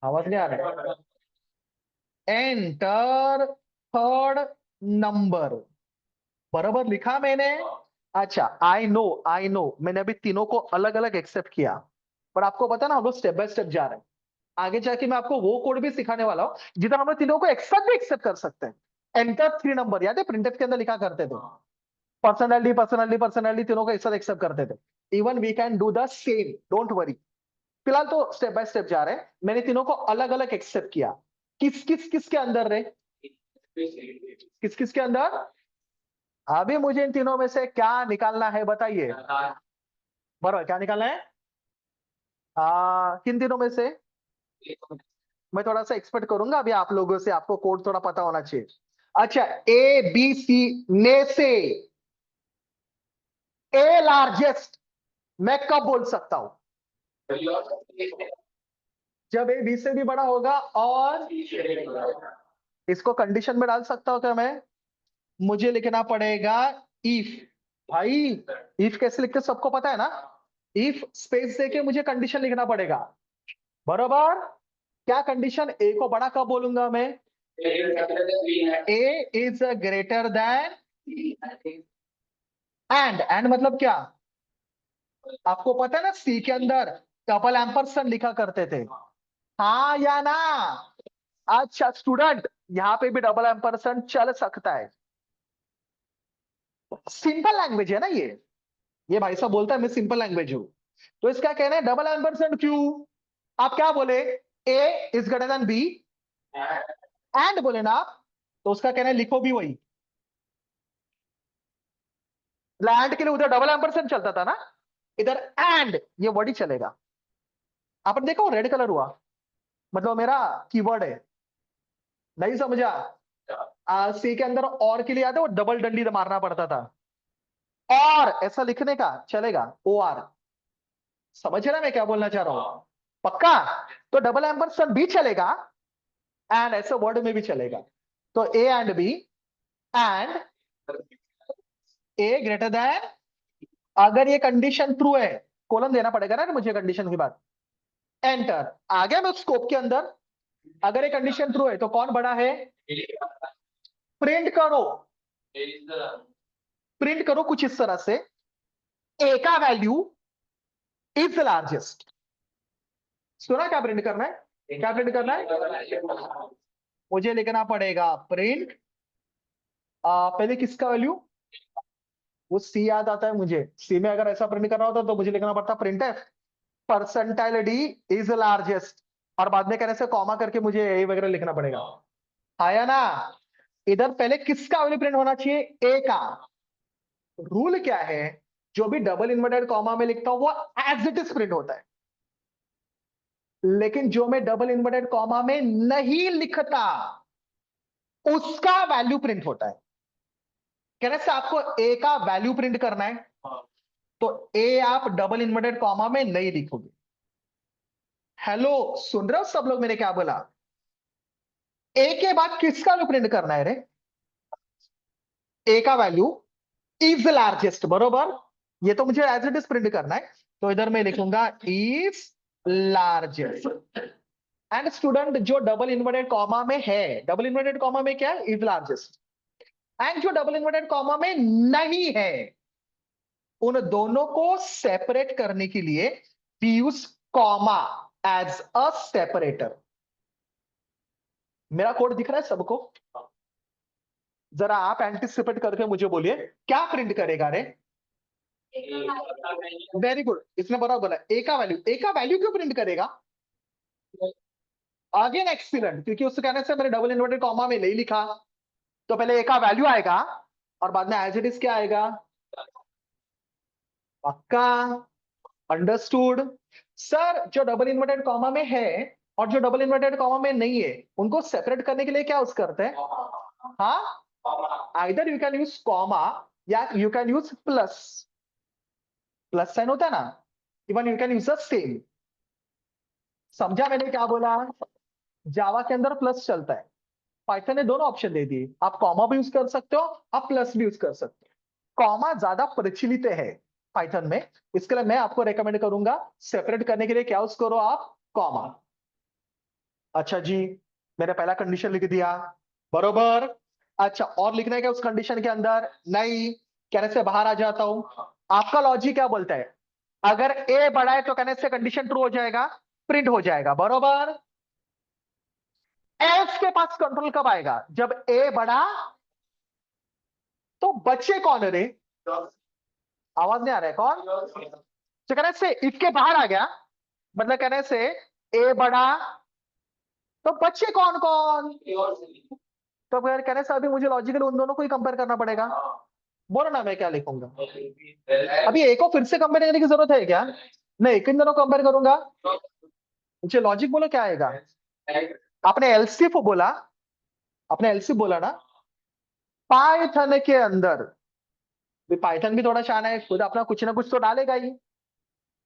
आवाज नहीं आ रहा है? एंटर थर्ड नंबर, बराबर लिखा मैंने। अच्छा, आई नो मैंने अभी तीनों को अलग अलग एक्सेप्ट किया, पर आपको पता है ना हम लोग स्टेप बाय स्टेप जा रहे हैं। आगे जाके मैं आपको वो कोड भी सिखाने वाला हूं जिधर हम लोग तीनों को एक्सेप्ट भी एक्सेप्ट कर सकते हैं। एंटर थ्री नंबर, याद है प्रिंटफ के अंदर लिखा करते थे, पर्सनैलिटी पर्सनैलिटी पर्सनैलिटी तीनों को एक साथ एक्सेप्ट करते थे। Even we can do the same, don't worry. फिलहाल तो स्टेप बाय स्टेप जा रहे हैं। मैंने तीनों को अलग अलग एक्सेप्ट किया। किस किस किस के अंदर रे, किस किस के अंदर? अभी मुझे इन तीनों में से क्या निकालना है बताइए। बराबर, क्या निकालना है? किन तीनों में से? मैं थोड़ा सा एक्सपेक्ट करूंगा अभी आप लोगों से, आपको कोड थोड़ा पता होना चाहिए। अच्छा, ए बी सी में से ए लार्जेस्ट मैं कब बोल सकता हूं? जब ए बी से भी बड़ा होगा। और इसको कंडीशन में डाल सकता हूं क्या मैं? मुझे लिखना पड़ेगा इफ। भाई, इफ कैसे लिखते सबको पता है ना? इफ स्पेस देके मुझे कंडीशन लिखना पड़ेगा, बराबर। क्या कंडीशन? ए को बड़ा कब बोलूंगा मैं? ए इज ग्रेटर देन, एंड मतलब क्या? आपको पता है ना सी के अंदर डबल एम्परसेंड लिखा करते थे, हाँ या ना? अच्छा स्टूडेंट, यहां पे भी डबल एम्परसेंड चल सकता है। सिंपल लैंग्वेज है ना ये भाई साहब बोलता है मैं सिंपल लैंग्वेज हूं। तो इसका कहना है डबल एम्परसेंड क्यों? आप क्या बोले? A is greater than B, and बोले ना आप, तो उसका कहना है लिखो भी वही। लैंड के लिए उधर डबल एम्परसेंड चलता था ना, इधर एंड ये वर्ड ही चलेगा। आपने देखा वो रेड कलर हुआ, मतलब मेरा कीवर्ड है। नहीं समझा? सी के अंदर और के लिए याद है वो डबल डंडी मारना पड़ता था, और ऐसा लिखने का चलेगा ओ आर। समझ रहे मैं क्या बोलना चाह रहा हूं? पक्का? तो डबल एम्परसेंड भी चलेगा, एंड ऐसे वर्ड में भी चलेगा। तो a and b, and a greater than, अगर ये कंडीशन ट्रू है, कॉलम देना पड़ेगा ना मुझे कंडीशन के बाद। एंटर आ गया मैं स्कोप के अंदर। अगर ये कंडीशन ट्रू है तो कौन बड़ा है? प्रिंट करो, प्रिंट करो कुछ इस तरह से, ए का वैल्यू इज द लार्जेस्ट। सुना क्या प्रिंट करना है? क्या प्रिंट करना है? मुझे लिखना पड़ेगा प्रिंट, पहले किसका वैल्यू? वो सी याद आता है मुझे, सी में अगर ऐसा प्रिंट करना होता तो मुझे लिखना पड़ता print F percentile D is largest, और बाद में कहने से कॉमा करके मुझे ए वगैरह लिखना पड़ेगा। आया ना? इधर पहले किसका वैल्यू प्रिंट होना चाहिए? ए का। रूल क्या है? जो भी डबल इन्वर्टेड कॉमा में लिखता हूं वो एज इट इज प्रिंट होता है, लेकिन जो मैं डबल इन्वर्टेड कॉमा में नहीं लिखता उसका वैल्यू प्रिंट होता है। कहने से आपको ए का वैल्यू प्रिंट करना है, तो ए आप डबल इन्वर्टेड कॉमा में नहीं लिखोगे। हेलो, सुन रहे हो सब लोग मैंने क्या बोला? ए के बाद किसका वैल्यू प्रिंट करना है रे? ए का वैल्यू इज लार्जेस्ट, बरोबर। ये तो मुझे एज इट इज प्रिंट करना है, तो इधर मैं लिखूंगा इज लार्जेस्ट। एंड स्टूडेंट, जो डबल इन्वर्टेड कॉमा में है, डबल इन्वर्टेड कॉमा में क्या है? Is largest. एंड जो डबल इन्वर्टेड कॉमा में नहीं है, उन दोनों को सेपरेट करने के लिए we use comma as a separator. मेरा कोड दिख रहा है सबको? जरा आप एंटिसिपेट करके मुझे बोलिए क्या प्रिंट करेगा रे? वेरी गुड, इसने बराबर बोला ए का वैल्यू। ए का वैल्यू क्यों प्रिंट करेगा? अगेन एक्सीलेंट, क्योंकि उससे कहने से मैंने डबल इन्वर्टेड कॉमा में नहीं लिखा, तो पहले ए का वैल्यू आएगा और बाद में एज इट इज क्या आएगा? पक्का? अंडरस्टूड? सर, जो डबल इन्वर्टेड कॉमा में है और जो डबल इन्वर्टेड कॉमा में नहीं है, उनको सेपरेट करने के लिए क्या यूज करते हैं? हाँ, either you can use comma या you can use plus. Plus sign होता है ना, even you can use the same. समझा मैंने क्या बोला? जावा के अंदर प्लस चलता है, पाइथन ने दोनों ऑप्शन दे दिए, आप कॉमा भी यूज कर सकते हो, आप प्लस भी यूज कर सकते हो। कॉमा ज्यादा प्रचलित है पाइथन में, इसके लिए मैं आपको रेकमेंड करूंगा सेपरेट करने के लिए क्या यूज करो आप? कॉमा। अच्छा जी, मैंने पहला कंडीशन लिख दिया, बरोबर। अच्छा, और लिखना है क्या उस कंडीशन के अंदर? नहीं। कहने से बाहर आ जाता हूं। आपका लॉजिक क्या बोलता है? अगर ए बड़ा है तो कहने से कंडीशन ट्रू हो जाएगा, प्रिंट हो जाएगा, बरोबर। एल्स के पास कंट्रोल कब आएगा? जब ए बड़ा। तो बच्चे कौन है रे? आवाज नहीं आ रहा है, कौन? तो कहने से इसके बाहर आ गया, मतलब कहने से ए बड़ा, तो बच्चे कौन कौन? तो अगर कहने से अभी मुझे लॉजिकली उन दोनों को ही कंपेयर करना पड़ेगा। बोलो ना, मैं क्या लिखूंगा? अभी एक को फिर से कंपेयर करने की जरूरत है क्या? नहीं, किन दोनों कंपेयर करूंगा? मुझे लॉजिक बोलो क्या आएगा? आपने एलसीफ बोला, आपने एलसीफ बोला ना। पाइथन के अंदर, पाइथन भी थोड़ा शान है, खुद अपना कुछ ना कुछ तो डालेगा ही।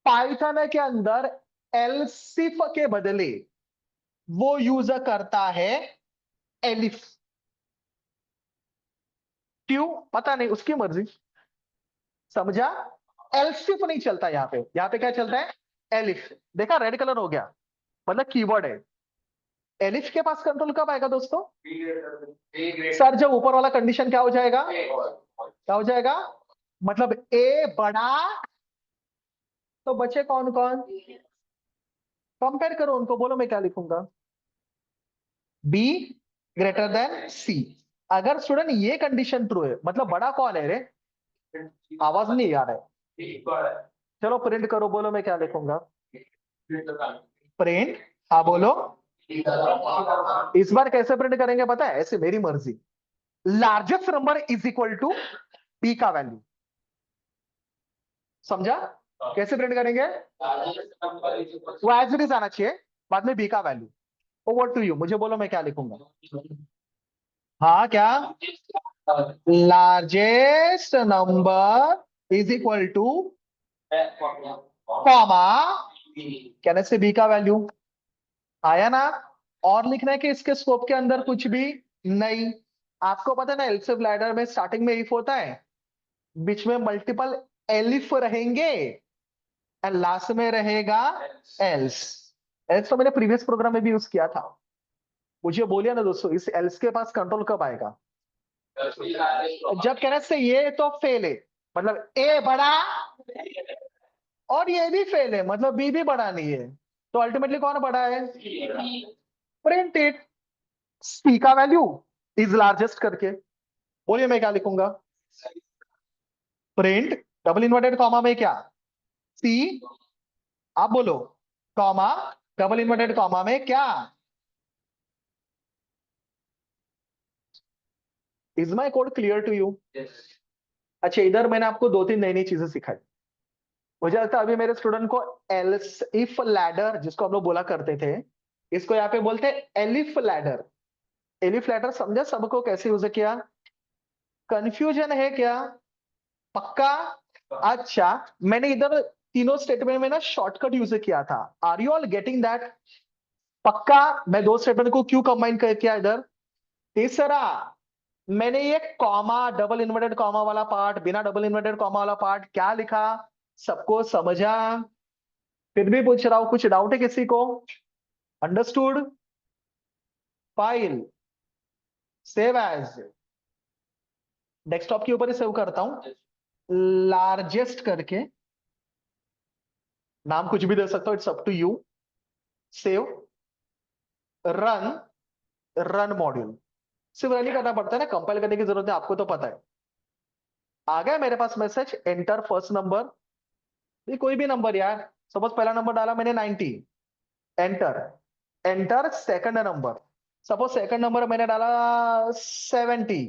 पाइथन के अंदर एलसीफ के बदले वो यूज करता है एलिफ। क्यों? पता नहीं, उसकी मर्जी। समझा? एलसिफ नहीं चलता यहाँ पे, यहाँ पे क्या चलता है? एलिफ। देखा, रेड कलर हो गया, मतलब कीवर्ड है। एलिफ के पास कंट्रोल कब आएगा दोस्तों? सर, जब ऊपर वाला कंडीशन क्या हो जाएगा? क्या हो जाएगा? मतलब ए बड़ा, तो बचे कौन कौन? कंपेयर करो उनको, बोलो मैं क्या लिखूंगा? बी ग्रेटर देन सी। अगर स्टूडेंट ये कंडीशन ट्रू है, मतलब बड़ा कौन है रे? आवाज नहीं आ रहा है। चलो प्रिंट करो, बोलो मैं क्या लिखूंगा? प्रिंट। हाँ बोलो। इस बार कैसे प्रिंट करेंगे पता है? ऐसे, मेरी मर्जी। Largest number is equal to b का वैल्यू। समझा? कैसे प्रिंट करेंगे? वो एज इट इज आना चाहिए, बाद में बी का वैल्यू। ओवर टू यू, मुझे बोलो मैं क्या लिखूंगा? हाँ क्या? Largest number is equal two comma, कहने से बी का वैल्यू। आया ना? और लिखना है कि इसके स्कोप के अंदर कुछ भी नहीं। आपको पता है ना, एलसिफ लैडर में स्टार्टिंग में इफ होता है, बीच में मल्टीपल एलिफ रहेंगे, एंड लास्ट में रहेगा एल्स। एल्स तो मैंने प्रीवियस प्रोग्राम में भी यूज किया था। मुझे बोलिए ना दोस्तों, इस एल्स के पास कंट्रोल कब आएगा? जब कहने से ये तो फेल है, मतलब ए बड़ा, और ये भी फेल है, मतलब बी भी बड़ा नहीं है, तो अल्टीमेटली कौन बड़ा है? प्रिंट इट, सी का वैल्यू इज लार्जेस्ट करके। बोलिए मैं क्या लिखूंगा? प्रिंट डबल इन्वर्टेड कॉमा में क्या? सी। आप बोलो। कॉमा, डबल इन्वर्टेड कॉमा में क्या? Is my code clear to you? अच्छा, इधर मैंने आपको दो तीन नई नई चीजें सिखाई। मुझे लगता है अभी मेरे स्टूडेंट को एल्स इफ लैडर, जिसको हम लोग बोला करते थे, इसको यहाँ पे बोलते हैं एलिफ लैडर। एलिफ लैडर समझा सबको कैसे यूज किया? कंफ्यूजन है क्या? पक्का? अच्छा, मैंने इधर तीनों स्टेटमेंट में ना शॉर्टकट यूज किया था। Are you all getting that? पक्का? मैं दो स्टेटमेंट को क्यों कंबाइन कर किया इधर? तीसरा, मैंने ये कॉमा, डबल इन्वर्टेड कॉमा वाला पार्ट, बिना डबल इन्वर्टेड कॉमा वाला पार्ट क्या लिखा, सबको समझा? फिर भी पूछ रहा हूं, कुछ डाउट है किसी को? Understood? File save as, desktop के ऊपर ही सेव करता हूं, लार्जेस्ट करके। नाम कुछ भी दे सकता हूं, it's up to you. Save, run, run module. सिर्फ रन ही करना पड़ता है ना, कंपाइल करने की जरूरत है, आपको तो पता है। आ गया मेरे पास मैसेज, एंटर फर्स्ट नंबर। ये कोई भी नंबर यार, सपोज पहला नंबर डाला मैंने 90, enter. Enter second number, suppose second number मैंने डाला 70,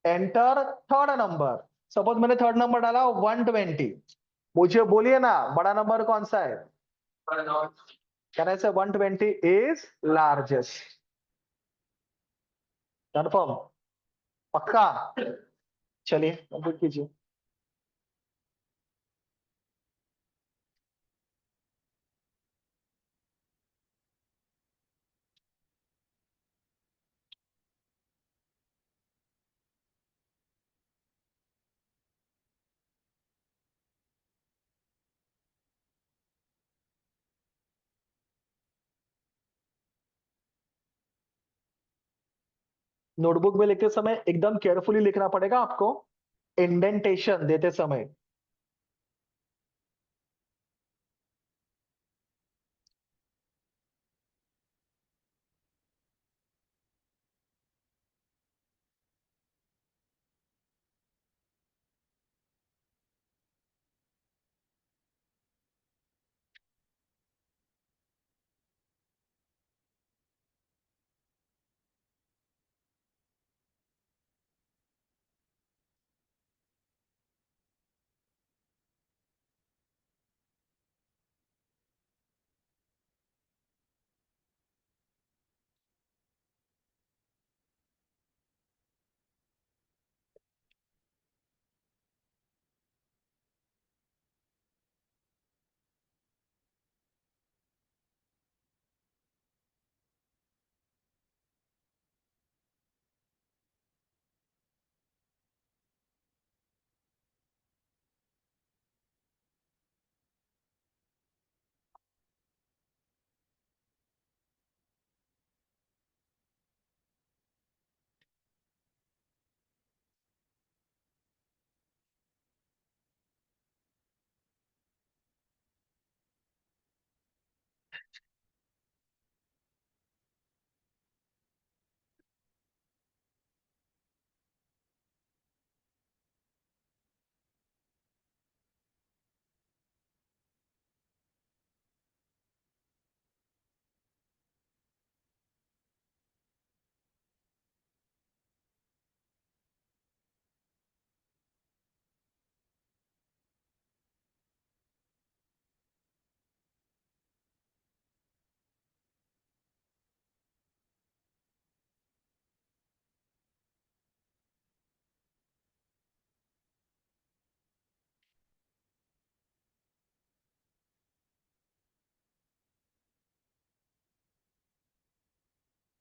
एंटर थर्ड नंबर, सपोज मैंने थर्ड नंबर डाला 120। मुझे बोलिए ना, बड़ा नंबर कौन सा है? कैन आई से 120 इज लार्जेस्ट? कंफर्म? पक्का? चलिए कंप्लीट कीजिए। नोटबुक में लिखते समय एकदम केयरफुली लिखना पड़ेगा आपको, इंडेंटेशन देते समय।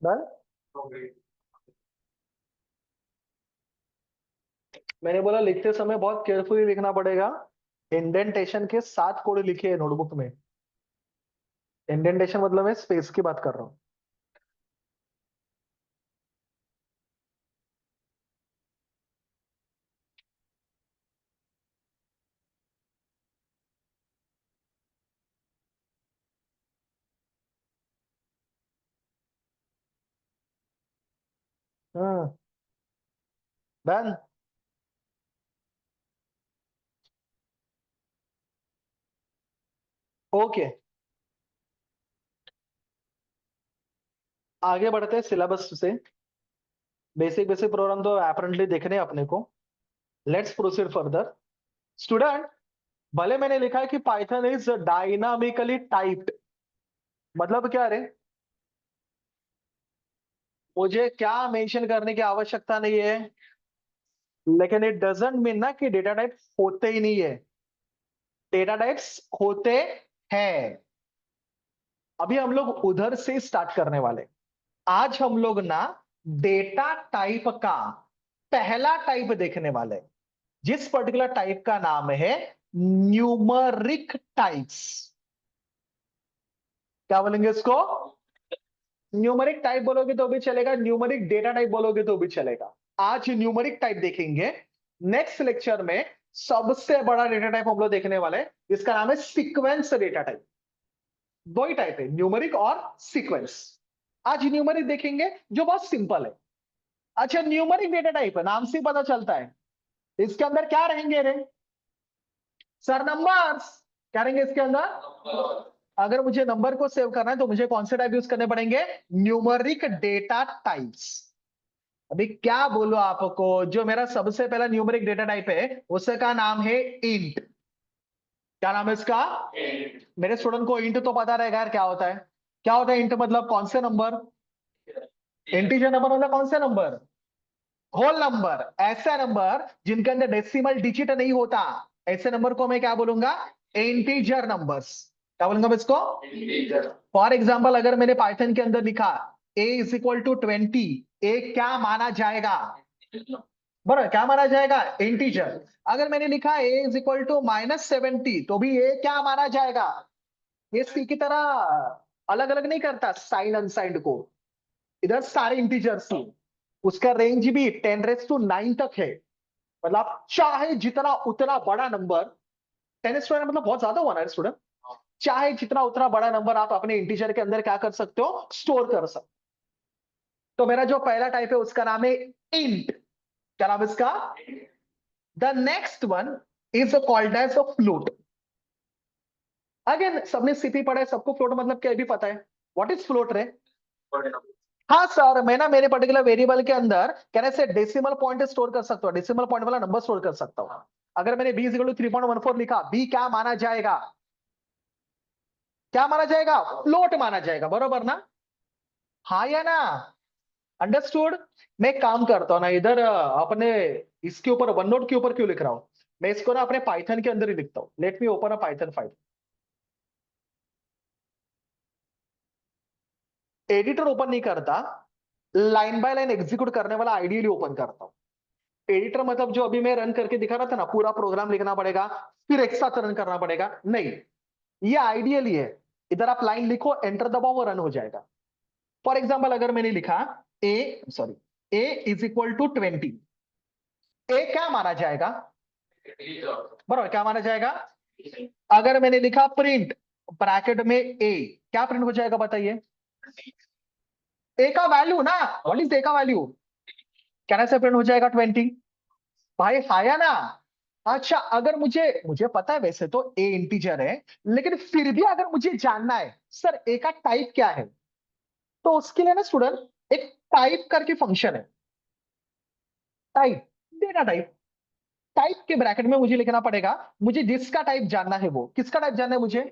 डन। मैंने बोला लिखते समय बहुत केयरफुली लिखना पड़ेगा, इंडेंटेशन के 7 कोड लिखे हैं नोटबुक में। इंडेंटेशन मतलब मैं स्पेस की बात कर रहा हूँ। हम्म। डन। ओके, आगे बढ़ते हैं सिलेबस से। बेसिक बेसिक प्रोग्राम तो अपेरेंटली देखने हैं अपने को। Let's proceed further. स्टूडेंट, भले मैंने लिखा है कि पाइथन इज डायनामिकली टाइप्ड, मतलब क्या रे? मुझे क्या मेंशन करने की आवश्यकता नहीं है, लेकिन इट डजंट मीन ना कि डेटा टाइप होते ही नहीं है। डेटा टाइप्स होते हैं। अभी हम लोग उधर से स्टार्ट करने वाले। आज हम लोग ना डेटा टाइप का पहला टाइप देखने वाले, जिस पर्टिकुलर टाइप का नाम है न्यूमरिक टाइप्स। क्या बोलेंगे इसको? न्यूमरिक टाइप बोलोगे तो भी चलेगा, न्यूमरिक डेटा टाइप बोलोगे तो भी चलेगा। आज न्यूमरिक टाइप देखेंगे। नेक्स्ट लेक्चर में सबसे बड़ा डेटा टाइप हम लोग देखने वाले हैं, जिसका नाम है सीक्वेंस डेटा टाइप। दो ही टाइप है, न्यूमरिक और सीक्वेंस। आज न्यूमरिक देखेंगे जो बहुत सिंपल है। अच्छा, न्यूमरिक डेटा टाइप है, नाम से ही पता चलता है इसके अंदर क्या रहेंगे रे सर? नंबर्स। क्या रहेंगे इसके अंदर? अगर मुझे नंबर को सेव करना है तो मुझे कौन से टाइप यूज करने पड़ेंगे? Numeric data types. अभी क्या बोलो आपको, जो मेरा सबसे पहला न्यूमरिक डेटा टाइप है उसका नाम है इंट। क्या नाम है इसका? मेरे स्टूडेंट को इंट तो पता रहेगा यार क्या होता है। क्या होता है इंट मतलब? कौन से नंबर? इंटीजर नंबर मतलब कौन से नंबर? Whole number. ऐसा नंबर जिनके अंदर डेसिमल डिजिट नहीं होता, ऐसे नंबर को मैं क्या बोलूंगा? Integer numbers. क्या बोलूंगा मैं इसको? फॉर एग्जाम्पल, अगर मैंने पाइथन के अंदर लिखा a इज इक्वल टू 20, ए क्या माना जाएगा? बराबर, क्या माना जाएगा? इंटीजर। अगर मैंने लिखा a इज इक्वल टू -70, तो भी ए क्या माना जाएगा? ये सी की तरह अलग अलग नहीं करता साइन अनसाइंड को, इधर सारे इंटीजर्स ही। उसका रेंज भी 10⁹ तक है। मतलब आप चाहे जितना उतना बड़ा नंबर, 10⁹ मतलब बहुत ज्यादा हुआ ना स्टूडेंट, चाहे जितना उतना बड़ा नंबर आप अपने इंटीजर के अंदर क्या कर सकते हो, स्टोर कर सकते हो। तो मेरा जो पहला टाइप है उसका नाम है इंट। क्या नाम है इसका? The next one is called as a float. Again सबने सीपी पढ़ा है, सबको फ्लोट मतलब क्या भी पता है। व्हाट इज फ्लोट रे? हाँ सर, मैं ना मेरे पर्टिकुलर वेरिएबल के अंदर कहने से डेसिमल पॉइंट स्टोर कर सकता हूँ, डेसिमल पॉइंट वाला नंबर स्टोर कर सकता हूँ। अगर मैंने b इक्वल टू 3.14 लिखा, b क्या माना जाएगा? क्या माना जाएगा? फ्लोट माना जाएगा, बरोबर ना? हाँ या ना? अंडरस्टूड? मैं एक काम करता हूँ ना, इधर अपने इसके ऊपर वन नोट के ऊपर क्यों लिख रहा हूँ, मैं इसको ना अपने पाइथन के अंदर ही लिखता हूँ। Let me open a Python file. Editor open नहीं करता, लाइन बाय लाइन एग्जीक्यूट करने वाला आइडियली ओपन करता हूं। एडिटर मतलब जो अभी मैं रन करके दिखा रहा था ना, पूरा प्रोग्राम लिखना पड़ेगा फिर एक साथ रन करना पड़ेगा, नहीं, ये आइडियली है। इधर आप लाइन लिखो, एंटर दबाओ, वो रन हो जाएगा। फॉर एग्जाम्पल अगर मैंने लिखा ए इज इक्वल टू 20, ए क्या माना जाएगा? बराबर, क्या माना जाएगा? अगर मैंने लिखा प्रिंट ब्रैकेट में ए, क्या प्रिंट हो जाएगा बताइए? ए का वैल्यू ना, व्हाट इज ए का वैल्यू? कहना से प्रिंट हो जाएगा 20। भाई हाया ना? अच्छा, अगर मुझे मुझे पता है वैसे तो ए इंटीजर है, लेकिन फिर भी अगर मुझे जानना है सर ए का टाइप क्या है, तो उसके लिए ना स्टूडेंट एक टाइप करके फंक्शन है, टाइप, डेटा टाइप। टाइप के ब्रैकेट में मुझे लिखना पड़ेगा, मुझे जिसका टाइप जानना है, वो किसका टाइप जानना है मुझे,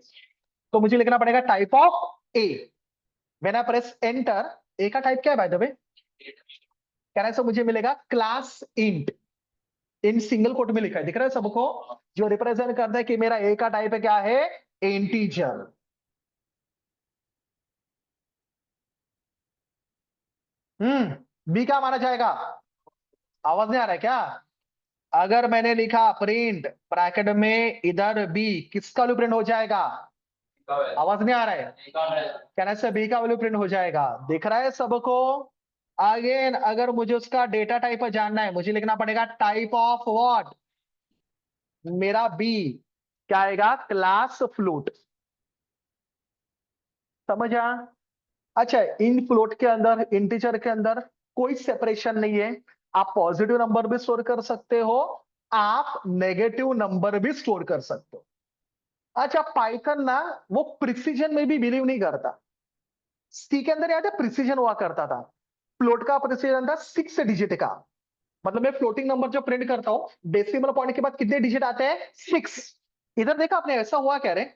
तो मुझे लिखना पड़ेगा type of A. When I press enter, A का टाइप क्या है बाय द वे? कहना से मुझे मिलेगा class int. In single quote में लिखा है, दिख रहा है सबको, जो रिप्रेजेंट करता है कि मेरा ए का टाइप है क्या है, इंटीजर। बी क्या माना जाएगा? आवाज नहीं आ रहा है क्या? अगर मैंने लिखा प्रिंट ब्रैकेट में इधर बी, किसका वैल्यू प्रिंट हो जाएगा? आवाज नहीं आ रहा है? कहने से बी का वैल्यू प्रिंट हो जाएगा, दिख रहा है सबको? अगेन अगर मुझे उसका डेटा टाइप जानना है, मुझे लिखना पड़ेगा टाइप ऑफ व्हाट, मेरा बी क्या आएगा, क्लास फ्लोट। समझ आ? अच्छा, इन फ्लोट के अंदर, इंटीजर के अंदर कोई सेपरेशन नहीं है। आप पॉजिटिव नंबर भी स्टोर कर सकते हो, आप नेगेटिव नंबर भी स्टोर कर सकते हो। अच्छा, पाइथन ना वो प्रिसीजन में भी बिलीव नहीं करता। सी के अंदर याद है प्रिसीजन हुआ करता था, फ्लोट का प्रिसीजन था 6 डिजिट का। मतलब मैं फ्लोटिंग नंबर जो प्रिंट करता हूं, डेसिमल पॉइंट के बाद कितने डिजिट आते हैं, 6। इधर देखा आपने, ऐसा हुआ कह रहे,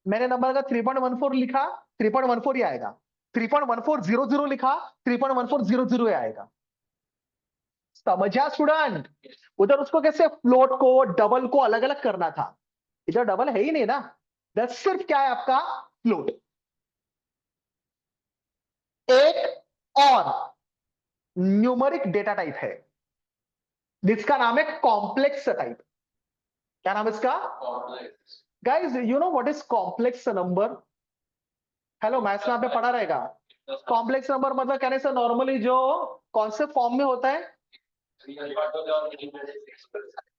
मैंने नंबर का 3.14 लिखा, 3.14 ही आएगा। 3.1400 लिखा, 3.1400 ही आएगा। समझा स्टूडेंट? उधर उसको कैसे फ्लोट को डबल को अलग अलग करना था, इधर डबल है ही नहीं ना, इधर सिर्फ क्या है आपका, फ्लोट। एक और न्यूमरिक डेटा टाइप है जिसका नाम है कॉम्प्लेक्स टाइप। क्या नाम है इसका? Guys you know what is complex number? Hello, maths में आपने पढ़ा रहेगा। कॉम्प्लेक्स नंबर मतलब कहने से नॉर्मली जो कौन से फॉर्म में होता है,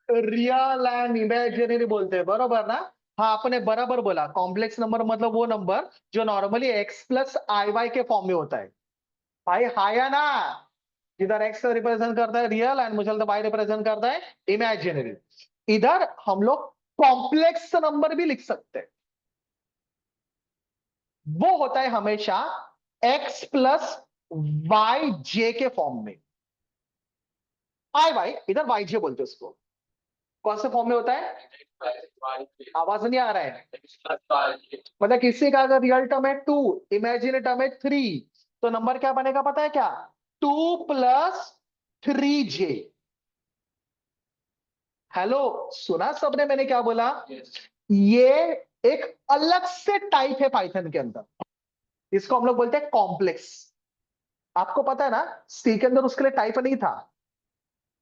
रियल एंड इमेजिनरी बोलते हैं, बरोबर ना? हाँ, आपने बराबर बोला, कॉम्प्लेक्स नंबर मतलब वो नंबर जो नॉर्मली एक्स प्लस आई वाई के फॉर्म में होता है। भाई हाया ना? इधर एक्स रिप्रेजेंट करता है रियल एंड मुझे वाई रिप्रेजेंट करता है इमेजिनरी। इधर हम लोग कॉम्प्लेक्स नंबर भी लिख सकते हैं, वो होता है हमेशा एक्स प्लस वाई जे के फॉर्म में। आई वाई, इधर वाई जे बोलते हैं उसको। कौन से फॉर्म में होता है? आवाज नहीं आ रहा है? मतलब किसी का अगर रियल टर्म है 2, इमेजिनरी टर्म है 3, तो नंबर क्या बनेगा पता है क्या, 2+3j। हेलो, सुना सबने मैंने क्या बोला? ये एक अलग से टाइप है पाइथन के अंदर, इसको हम लोग बोलते हैं कॉम्प्लेक्स। आपको पता है ना, सी के अंदर उसके लिए टाइप नहीं था।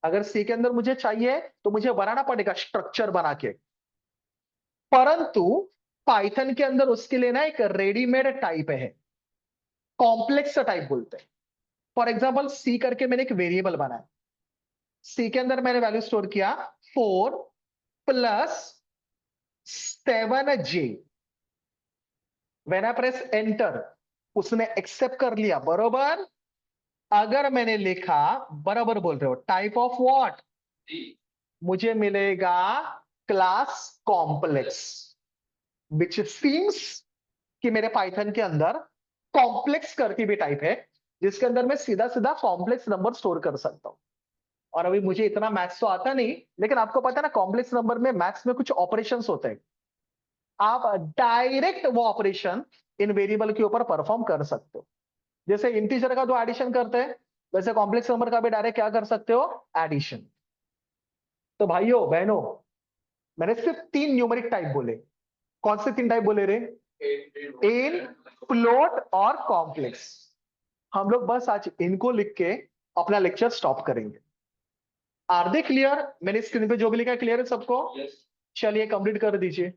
अगर सी के अंदर मुझे चाहिए तो मुझे बनाना पड़ेगा स्ट्रक्चर बना के, परंतु पाइथन के अंदर उसके लिए ना एक रेडीमेड टाइप है, कॉम्प्लेक्स टाइप बोलते हैं। फॉर एग्जाम्पल सी करके मैंने एक वेरिएबल बनाया, सी के अंदर मैंने वैल्यू स्टोर किया 4 + 7j। When I press enter, उसने एक्सेप्ट कर लिया, बरोबर। अगर मैंने लिखा, बराबर बोल रहे हो, टाइप ऑफ व्हाट, मुझे मिलेगा क्लास कॉम्प्लेक्स, विच सीम्स कि मेरे पाइथन के अंदर कॉम्प्लेक्स करके भी टाइप है, जिसके अंदर मैं सीधा सीधा कॉम्प्लेक्स नंबर स्टोर कर सकता हूं। और अभी मुझे इतना मैथ्स तो आता नहीं, लेकिन आपको पता है ना, कॉम्प्लेक्स नंबर में मैथ्स में कुछ ऑपरेशंस होते हैं, आप डायरेक्ट वो ऑपरेशन इन वेरिएबल के ऊपर परफॉर्म कर सकते हो। जैसे इंटीजर का जो एडिशन करते हैं, वैसे कॉम्प्लेक्स नंबर का भी डायरेक्ट क्या कर सकते हो, एडिशन। तो भाइयों बहनों, मैंने सिर्फ 3 न्यूमेरिक टाइप बोले। कौन से 3 टाइप बोले रे? इन, फ्लोट और कॉम्प्लेक्स। हम लोग बस आज इनको लिख के अपना लेक्चर स्टॉप करेंगे। Are they clear? मैंने स्क्रीन पे जो भी लिखा है क्लियर है सबको? चलिए कंप्लीट कर दीजिए।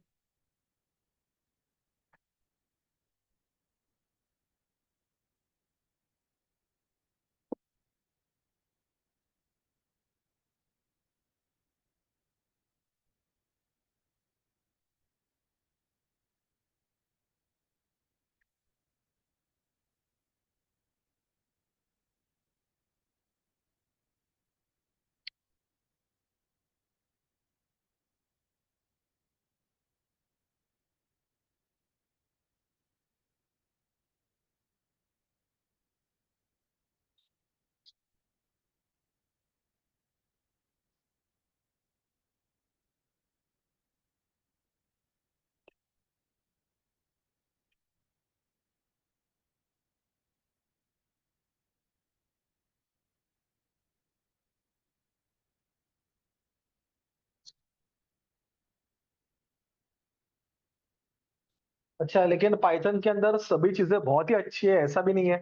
अच्छा, लेकिन पाइथन के अंदर सभी चीजें बहुत ही अच्छी है ऐसा भी नहीं है,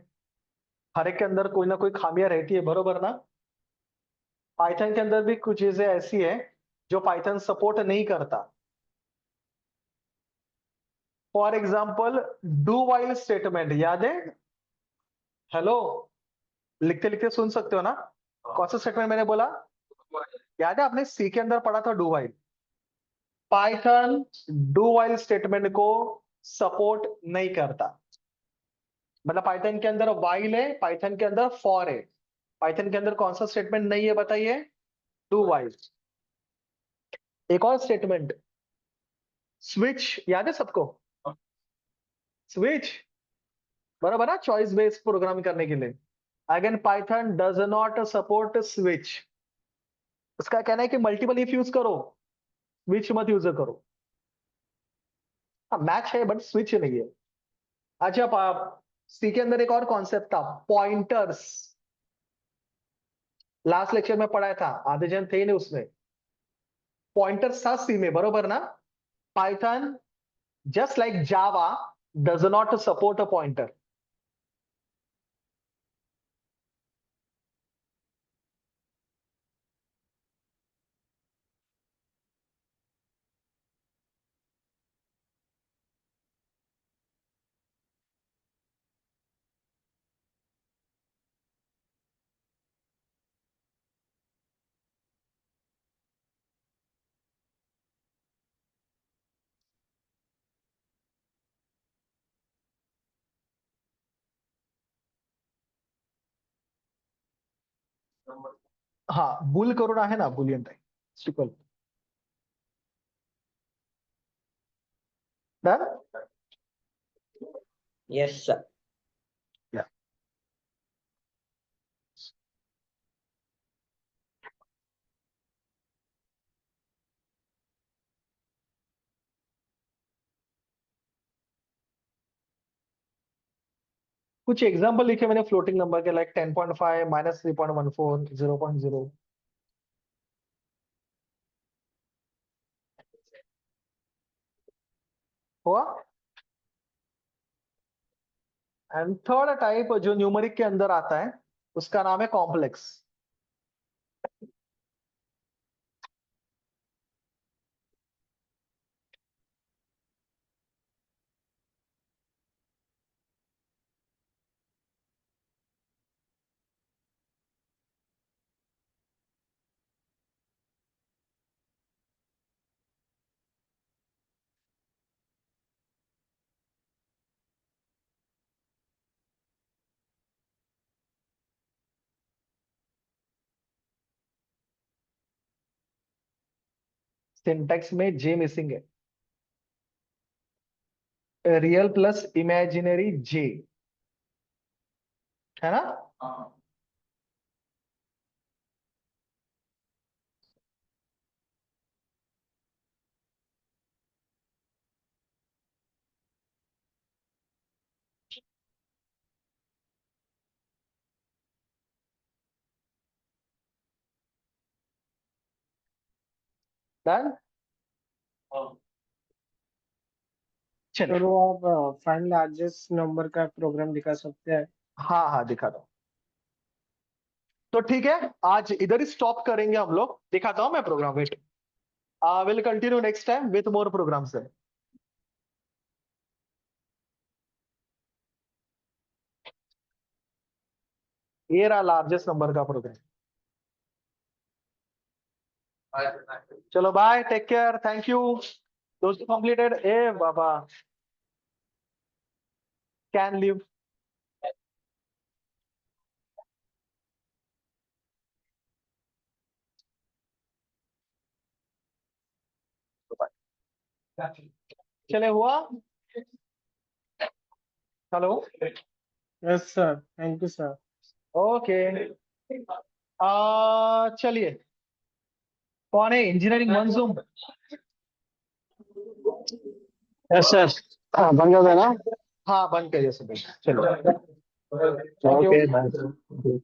हर एक के अंदर कोई ना कोई खामियां रहती है, बरोबर ना? पाइथन के अंदर भी कुछ चीजें ऐसी है जो पाइथन सपोर्ट नहीं करता। For example, do while statement याद है? हेलो, लिखते लिखते सुन सकते हो ना? कौन सा स्टेटमेंट मैंने बोला? याद है, आपने सी के अंदर पढ़ा था do while. Python do while statement को सपोर्ट नहीं करता। मतलब पाइथन के अंदर वाइल है, पाइथन के अंदर फॉर है, पाइथन के अंदर कौन सा स्टेटमेंट नहीं है बताइए? Do while. एक और स्टेटमेंट, स्विच, याद है सबको? स्विच, बराबर ना, चॉइस बेस्ड प्रोग्रामिंग करने के लिए। Again Python does not support switch. उसका कहना है कि मल्टीपल इफ यूज करो, स्विच मत यूज करो। हाँ मैच है बट स्विच नहीं है। अच्छा, आप सी के अंदर एक और कॉन्सेप्ट था, पॉइंटर्स। लास्ट लेक्चर में पढ़ाया था, आधे जन थे ही नहीं उसमें। पॉइंटर्स था सी में, बरोबर ना? Python just like Java does not support a pointer. हाँ, बुल करून आहे ना, Boolean type. Done. Yes, sir. कुछ एग्जांपल लिखे मैंने फ्लोटिंग नंबर के, लाइक 10.5 -3.14 0.0 हुआ। एंड थर्ड टाइप जो न्यूमरिक के अंदर आता है, उसका नाम है कॉम्प्लेक्स। सिंटेक्स में जे मिसिंग है, रियल प्लस इमेजिनरी जे, है ना? हाँ डन। हाँ चलो, तो आप फाइंड लार्जेस्ट नंबर का प्रोग्राम दिखा सकते हैं। हाँ हाँ दिखा दो। तो ठीक है, आज इधर ही स्टॉप करेंगे हम लोग, दिखाता हूं मैं program, wait. Will continue next time with more programs. ये रहा लार्जेस्ट नंबर का प्रोग्राम। चलो bye, take care, thank you. दोस्तों कंप्लीटेड, ए बाबा, कैन लिव। चले हुआ। Hello. Yes sir, thank you sir. Okay. चलिए, कौन है इंजीनियरिंग मंजूम? यस सर, बन गया था ना। हाँ बंद करिए सब, चलो। ओके। ओके।